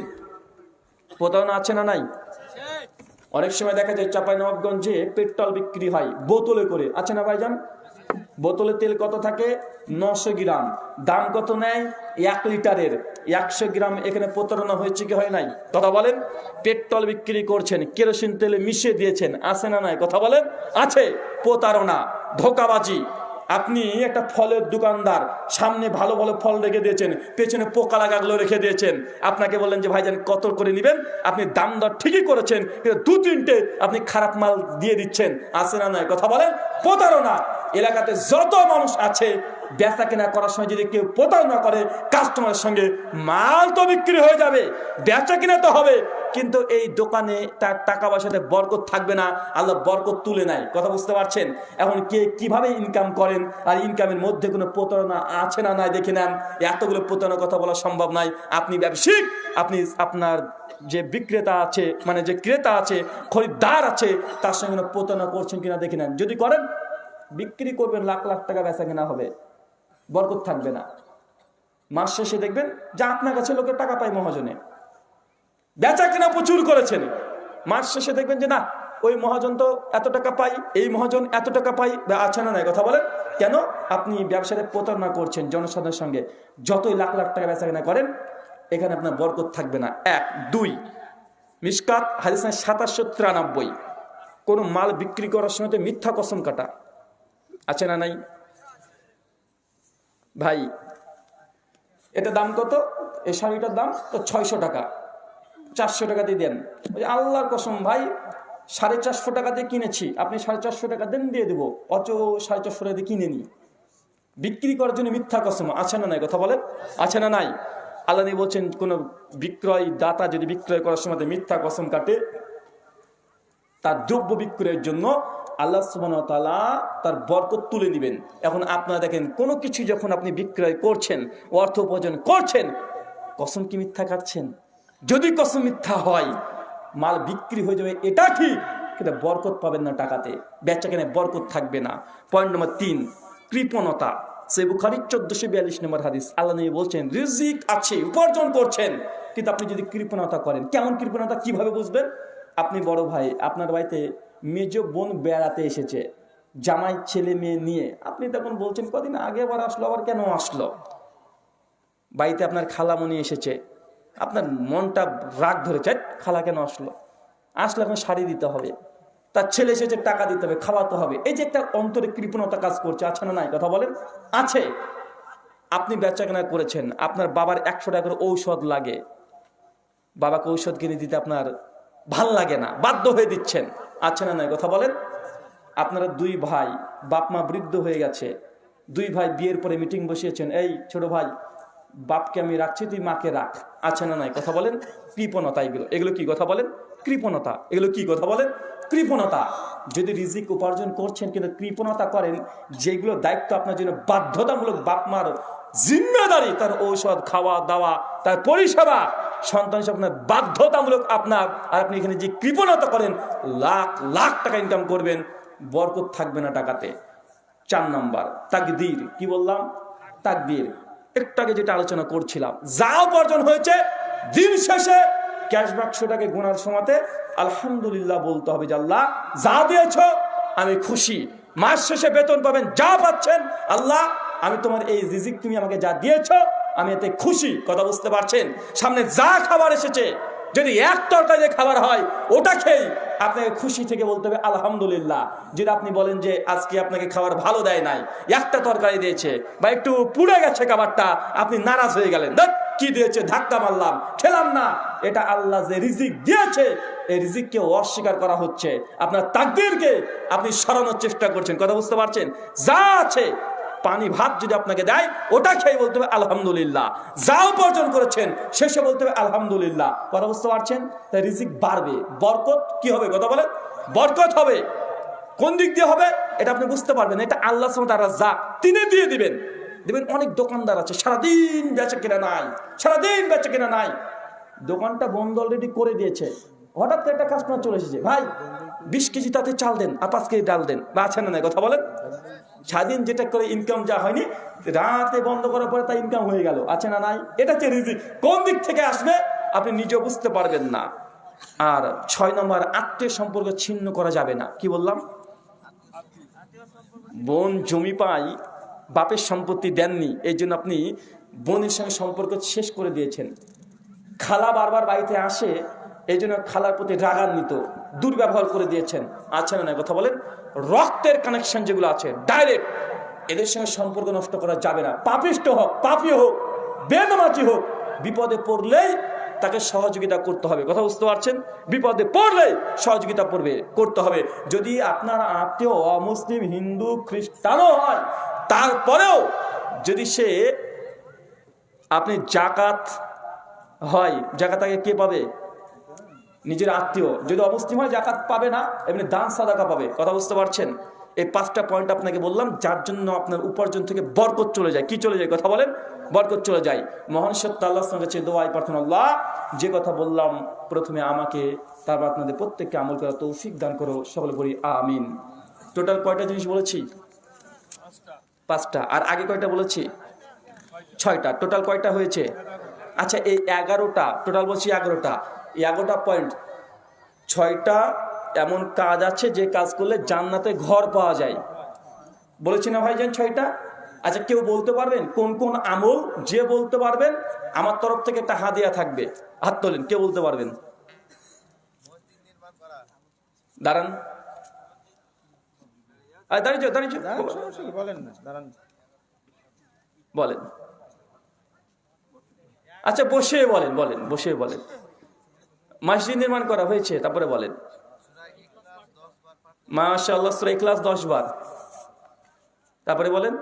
প্রতারণা আছে না নাই? অনেক সময় দেখা যায় চাঁপাইনবাবগঞ্জে পেট্রোল বিক্রি হয় বোতলে করে, আছে না ভাইজান? বোতলে তেল কত থাকে? 900 গ্রাম। দাম কত নেয়? 1 লিটারের 100 গ্রাম। এখানে প্রতারণা হয়েছে কি হয় নাই? কথা বলেন। পেট্রোল বিক্রি করছেন, কেরোসিন তেলে মিশিয়ে দিয়েছেন, আছে না নাই? কথা বলেন। আছে। প্রতারণা, ধোঁকাবাজি। আপনি একটা ফলের দোকানদার, সামনে ভালো ভালো ফল রেখে দিয়েছেন, পেছনে পোকা লাগাগুলো রেখে দিয়েছেন, আপনাকে বললেন যে ভাইজান কত করে নেবেন, আপনি দাম দর ঠিকই করেছেন, কিন্তু 2-3টে আপনি খারাপ মাল দিয়ে দিচ্ছেন, আছে না নাই? কথা বলেন। প্রতারণা। এলাকাতে যত মানুষ আছে, বেচা কেনা করার সময় যদি কেউ প্রতারণা করে কাস্টমারের সঙ্গে, মাল তো বিক্রি হয়ে যাবে, বেচা কিনা তো হবে, কিন্তু এই দোকানে তার টাকা পয়সাতে বরকত থাকবে না, আল্লাহ বরকত তুলে নেয়। কথা বুঝতে পারছেন? এখন কে কিভাবে ইনকাম করেন, আর ইনকামের মধ্যে কোনো প্রতারণা আছে না নাই দেখে নেন। এতগুলো প্রতারণার কথা বলা সম্ভব নয়। আপনি ব্যবসায়িক, আপনি আপনার যে বিক্রেতা আছে, মানে যে ক্রেতা আছে, খরিদ্দার আছে, তার সঙ্গে কোনো প্রতারণা করছেন কিনা দেখে নেন। যদি করেন, বিক্রি করবেন, লাখ লাখ টাকা বেচা কেনা হবে, বরকত থাকবে না। মাস শেষে দেখবেন যে আপনার কাছে লোকের টাকা পায় মহাজনে, বেচা কেনা প্রচুর করেছেন, মাস শেষে দেখবেন যে না, ওই মহাজন তো এত টাকা পাই, এই মহাজন এত টাকা পাই, আছে না নাই? কথা বলেন। কেন? আপনি ব্যবসাতে প্রতারণা করছেন জনসাধারণের সঙ্গে। যতই লাখ লাখ টাকা বেচা কেনা করেন, এখানে আপনার বরকত থাকবে না। 1, 2 মিশকাত হাদিস 2793, কোনো মাল বিক্রি করার সময় তো মিথ্যা কসম কাটা, আছে না নাই? ভাই এটা দাম কত? এই শাড়িটার দাম তো 600 টাকা, 400 টাকা দিয়ে দেন। আল্লাহর কসম ভাই, 450 টাকা দিয়ে কিনেছি, আপনি 450 টাকা দেন, দিয়ে দেবো, অচ 450 টাকা দিয়ে কিনে নি। বিক্রি করার জন্য মিথ্যা কসম, আছে না নাই? কথা বলেন। আছে না নাই? আল্লাহ নবী বলছেন, কোন বিক্রয় দাতা যদি বিক্রয় করার সময় মিথ্যা কসম কাটে, তার দ্রব্য বিক্রয়ের জন্য আল্লাহ সুবহানাহু ওয়া তাআলা তার বরকত তুলে নেবেন। এখন আপনারা দেখেন, কোনো কিছু যখন আপনি বিক্রয় করছেন, অর্থ উপার্জন করছেন, কসম কি মিথ্যা কাটছেন? যদি কসম মিথ্যা হয়, মাল বিক্রি হয়ে যাবে, এটা ঠিক, কিন্তু বরকত পাবেন না, টাকাতে বেচা কেনায় বরকত থাকবে না। পয়েন্ট নম্বর 3, কৃপণতা। সহিহ বুখারী 1442 নম্বর হাদিস, আল্লাহ নবী বলছেন, রিজিক আছে, উপার্জন করছেন, কিন্তু আপনি যদি কৃপণতা করেন। কেমন কৃপণতা? কিভাবে বুঝবেন? আপনি বড় ভাই, আপনার বাড়িতে মেজ বোন বেড়াতে এসেছে, জামাই ছেলে মেয়ে নিয়ে আপনি তখন বলছেন কদিন আগে আবার আসলো, আবার কেন আসলো? বাড়িতে আপনার খালামণি এসেছে, আপনার মনটা রাগ ধরেছে, খালা কেন আসলো? আসলে এখন শাড়ি দিতে হবে, তার ছেলে এসেছে টাকা দিতে হবে, খাওয়াতে হবে। এই যে একটা অন্তরে কৃপণতা কাজ করছে, আছে না নাই? কথা বলেন, আছে। আপনি বেচাকেনা করেছেন, আপনার বাবার 100 টাকা করে ঔষধ লাগে, বাবাকে ঔষধ কিনে দিতে আপনার ভাল লাগে না, বাধ্য হয়ে দিচ্ছেন, আছে না নাই? কথা বলেন। আপনারা 2 ভাই, বাপ মা বৃদ্ধ হয়ে গেছে, 2 ভাই বিয়ের পরে মিটিং বসিয়েছেন, এই ছোট ভাই বাপকে আমি রাখছি, তুই মাকে রাখ, আছে না নাই? কথা বলেন। কৃপণতা এগুলো কি? কথা বলেন। কৃপণতা, এগুলো কি? কথা বলেন। কৃপণতা। যদি রিজিক উপার্জন করছেন কিন্তু কৃপণতা করেন, যেগুলো দায়িত্ব আপনার জন্য বাধ্যতামূলক, বাপ মার জিম্মেদারি, তার ঔষধ খাওয়া দাওয়া, তার পরিষেবা, সন্তান হিসেবে আপনার বাধ্যতামূলক আপনার, আর আপনি এখানে যে কৃপণতা করেন, লাখ লাখ টাকা ইনকাম করবেন, বরকত থাকবে না টাকাতে। 4 নাম্বার তাকদীর। কি বললাম? তাকদীর। একটু আগে যেটা আলোচনা করছিলাম, যা উপার্জন হয়েছে দিন শেষে ক্যাশ বাক্সটাকে গোনার সময়তে আলহামদুলিল্লাহ বলতে হবে যে আল্লাহ যা দিয়েছ আমি খুশি। মাস শেষে বেতন পাবেন, যা পাচ্ছেন, আল্লাহ আমি তোমার এই রিজিক, তুমি আমাকে যা দিয়েছ আমি এতে খুশি। কথা বুঝতে পারছেন? সামনে যা খাবার এসেছে, যদি 1 তরকারি দিয়ে খাবার হয়, ওটা খেয়ে আপনাকে খুশি থেকে বলতে হবে আলহামদুলিল্লাহ। যদি আপনি বলেন যে আজকে আপনাকে খাবার ভালো দেয় নাই, 1টা তরকারি দিয়েছে বা একটু পুড়ে গেছে খাবারটা, আপনি নারাজ হয়ে গেলেন, কি দিয়েছে, ধাক্কা মারলাম, খেলাম না। এটা আল্লাহ যে রিজিক দিয়েছে, এই রিজিককে অস্বীকার করা হচ্ছে, আপনার তাকদীরকে আপনি সরানোর চেষ্টা করছেন। কথা বুঝতে পারছেন? যা আছে, পানি ভাত যদি আপনাকে দেয়, ওটা খেয়ে বলতে হবে আলহামদুলিল্লাহ। যা উপার্জন করেছেন শেষে বলতে হবে আলহামদুলিল্লাহ। কথা বুঝতে পারছেন? তাই রিজিক বাড়বে, বরকত কি হবে? কথা বলেন। বরকত হবে। কোন দিক দিয়ে হবে এটা আপনি বুঝতে পারবেন, এটা আল্লাহ সুবহানাহু ওয়া তাআলা যা তিনি দিয়ে দিবেন। দেখবেন অনেক দোকানদার আছে, সারাদিন বেচা কেনা নাই, সারাদিন বেচা কেনা নাই, দোকানটা বন্ধ অলরেডি করে দিয়েছে, হঠাৎ করে একটা কাস্টমার চলে এসেছে, ভাই 20 কেজি তাতে চাল দেন আর 5 কেজি ডাল দেন, বা আছে না নাই? কথা বলেন। স্বাধীন যেটা করে ইনকাম যা হয়নি, রাতে বন্ধ করার পরে তা ইনকাম হয়ে গেল, আছে না নাই? এটা হচ্ছে রিজিক। কোন দিক থেকে আসবে আপনি নিজে বুঝতে পারবেন না। আর 6 নম্বর, আত্মীয় সম্পর্ক ছিন্ন করা যাবে না। কি বললাম? বোন জমি পাই, বাপের সম্পত্তি দেননি, এই জন্য আপনি বোনের সঙ্গে সম্পর্ক শেষ করে দিয়েছেন। খালা বারবার বাড়িতে আসে, এই জন্য খালার প্রতি রাগান্বিত, দুর্ব্যবহার করে দিয়েছেন, আছে না নাই? কথা বলেন। রক্তের কানেকশন যেগুলো আছে ডাইরেক্ট, এদের সঙ্গে সম্পর্ক নষ্ট করা যাবে না। পাপিষ্ট হোক, পাপী হোক, বেনামাজি হোক, বিপদে পড়লেই তাকে সহযোগিতা করতে হবে। কথা বুঝতে পারছেন? বিপদে পড়লেই সহযোগিতা করতে হবে। যদি আপনার আত্মীয় অমুসলিম, হিন্দু, খ্রিস্টানও হয়, তারপরেও যদি সে, আপনি জাকাত হয়, জাকাত আগে কে পাবে? নিজের আত্মীয়। যদি অমুসলিম হয় জাকাত পাবে না, এমনি দান সাদাকা পাবে। কথা বুঝতে পারছেন? এই 5টা পয়েন্ট আপনাকে বললাম, যার জন্য আপনার উপার্জন থেকে বরকত চলে যায়। কি চলে যায়? কথা বলেন। বরকত চলে যায়। মহান সত্য আল্লাহর কাছে দোয়াই প্রার্থনা, আল্লাহ যে কথা বললাম প্রথমে আমাকে, তারপর আপনাদের প্রত্যেককে আমল করার তৌফিক দান করো, সকলে বলি আমিন। টোটাল কয়টা জিনিস বলেছি? 5টা। আর আগে কয়টা বলেছি? 6টা। টোটাল কয়টা হয়েছে? আচ্ছা, এই 11টা টোটাল বলছি, 11টা 11টা পয়েন্ট, 6টা এমন কাজ আছে যে কাজ করলে জান্নাতে ঘর পাওয়া যায়। বলেছি না ভাইজান 6টা? আচ্ছা, কেউ বলতে পারবেন কোন কোন আমল? যে বলতে পারবেন আমার তরফ থেকে একটা হাদিয়া থাকবে, হাত তোলেন। কে বলতে পারবেন? দাঁড়ান, দাঁড়িয়ে বলেন। আচ্ছা, বসে বলেন, বসে বলেন। মসজিদ নির্মাণ করা হয়েছে, তারপরে বলেন। মাশাআল্লাহ, সূরা ইখলাস 10 বার। তারপরে বলেন।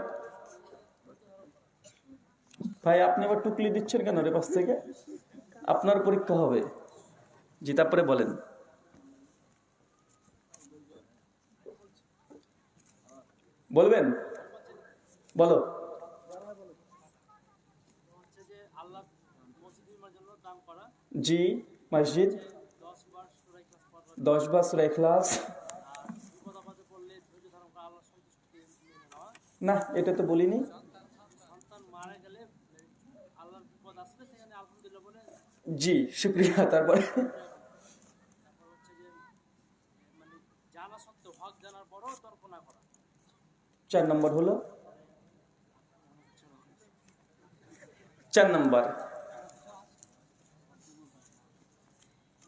ভাই আপনি আবার টুকলি দিচ্ছেন কেন রে পাশ থেকে? আপনার পরীক্ষা হবে। জি, তারপরে বলেন। বলবেন? বলো। জি, মসজিদ 10 বার সূরা ইখলাস। না, এটা তো বলিনি। জি, শুকরিয়া। তারপরে 4 নম্বর হলো 4 নম্বর।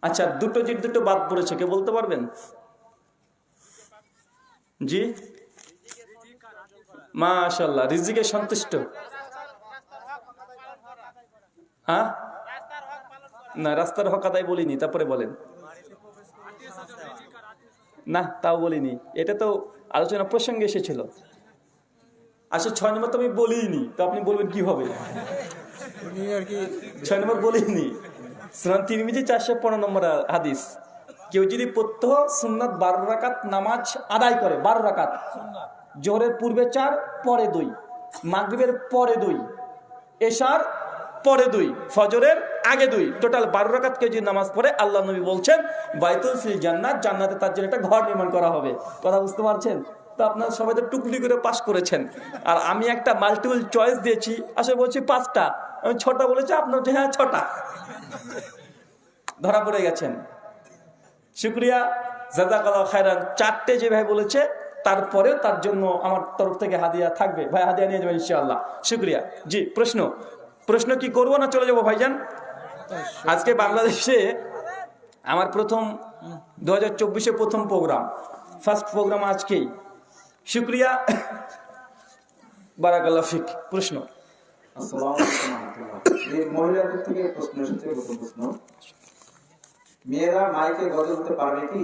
আচ্ছা, দুটো বাদ পড়েছে, কে বলতে পারবেন? জি, মাশাআল্লাহ, রিজিকে সন্তুষ্ট। হ্যাঁ, না, রাস্তার হক আদায় বলিনি, তারপরে বলেন। না, তাও বলিনি, এটা তো আলোচনা প্রসঙ্গে এসেছিল। আচ্ছা, 6 নম্বর তো আমি বলিনি, তো আপনি বলবেন কিভাবে? 6 নম্বর বলিনি। সুনান তিরমিজি 415 নম্বর হাদিস, কেউ যদি প্রত্যহ সুন্নাত 12 রাকাত নামাজ আদায় করে, 12 রাকাত, জোহরের পূর্বে 4, পরে 2, মাগরিবের পরে 2, এশার পরে 2, ফজরের আগে 2, টোটাল 12 রাকাত কেউ যদি নামাজ পড়ে, আল্লাহ নবী বলছেন বাইতুল ফিল জান্নাত, জান্নাতে তার জন্য একটা ঘর নির্মাণ করা হবে। কথা বুঝতে পারছেন? তো আপনারা সবাই তো টুকলি করে পাস করেছেন, আর আমি একটা মাল্টিপল চয়েস দিয়েছি, আসলে বলছি 5টা, আমি 6টা বলেছি, আপনার হ্যাঁ 6টা, ধরা পড়ে গেছেন। শুকরিয়া, জাযাকাল্লাহু খাইরান। 4টে যে ভাই বলেছে, তারপরে তার জন্য আমার তরফ থেকে হাদিয়া থাকবে, ভাই হাদিয়া নিয়ে যাবেন ইনশাআল্লাহ। শুকরিয়া। জি, প্রশ্ন কি করবো না চলে যাবো ভাইজান? আজকে বাংলাদেশে আমার প্রথম 2024-এ প্রথম প্রোগ্রাম, ফার্স্ট প্রোগ্রাম আজকেই। শুকরিয়া, বারাকাল্লাহু ফিক। প্রশ্ন। আসসালামু আলাইকুম ওয়া রাহমাতুল্লাহ। এই মহিলাদের থেকে প্রশ্ন এসেছে, প্রথম প্রশ্ন, মেয়েরা মাইকে গজল পড়তে পারবে কি?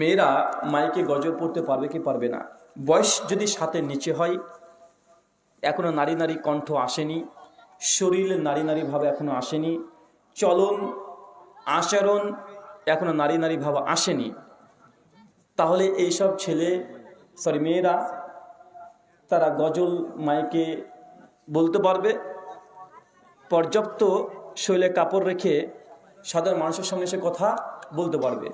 মেয়েরা মাইকে গজল পড়তে পারবে কি পারবে না, বয়স যদি 7-এর নিচে হয়, এখনো নারী নারী কণ্ঠ আসেনি, শরীর নারী নারী ভাব এখনো আসেনি, চলন আচরণ এখনো নারী নারী ভাব আসেনি, তাহলে এইসব মেয়েরা তারা গজল মাইকে বলতে পারবে। পর্যাপ্ত শৈলে কাপড় রেখে সাধারণ মানুষের সামনে সে কথা বলতে পারবে।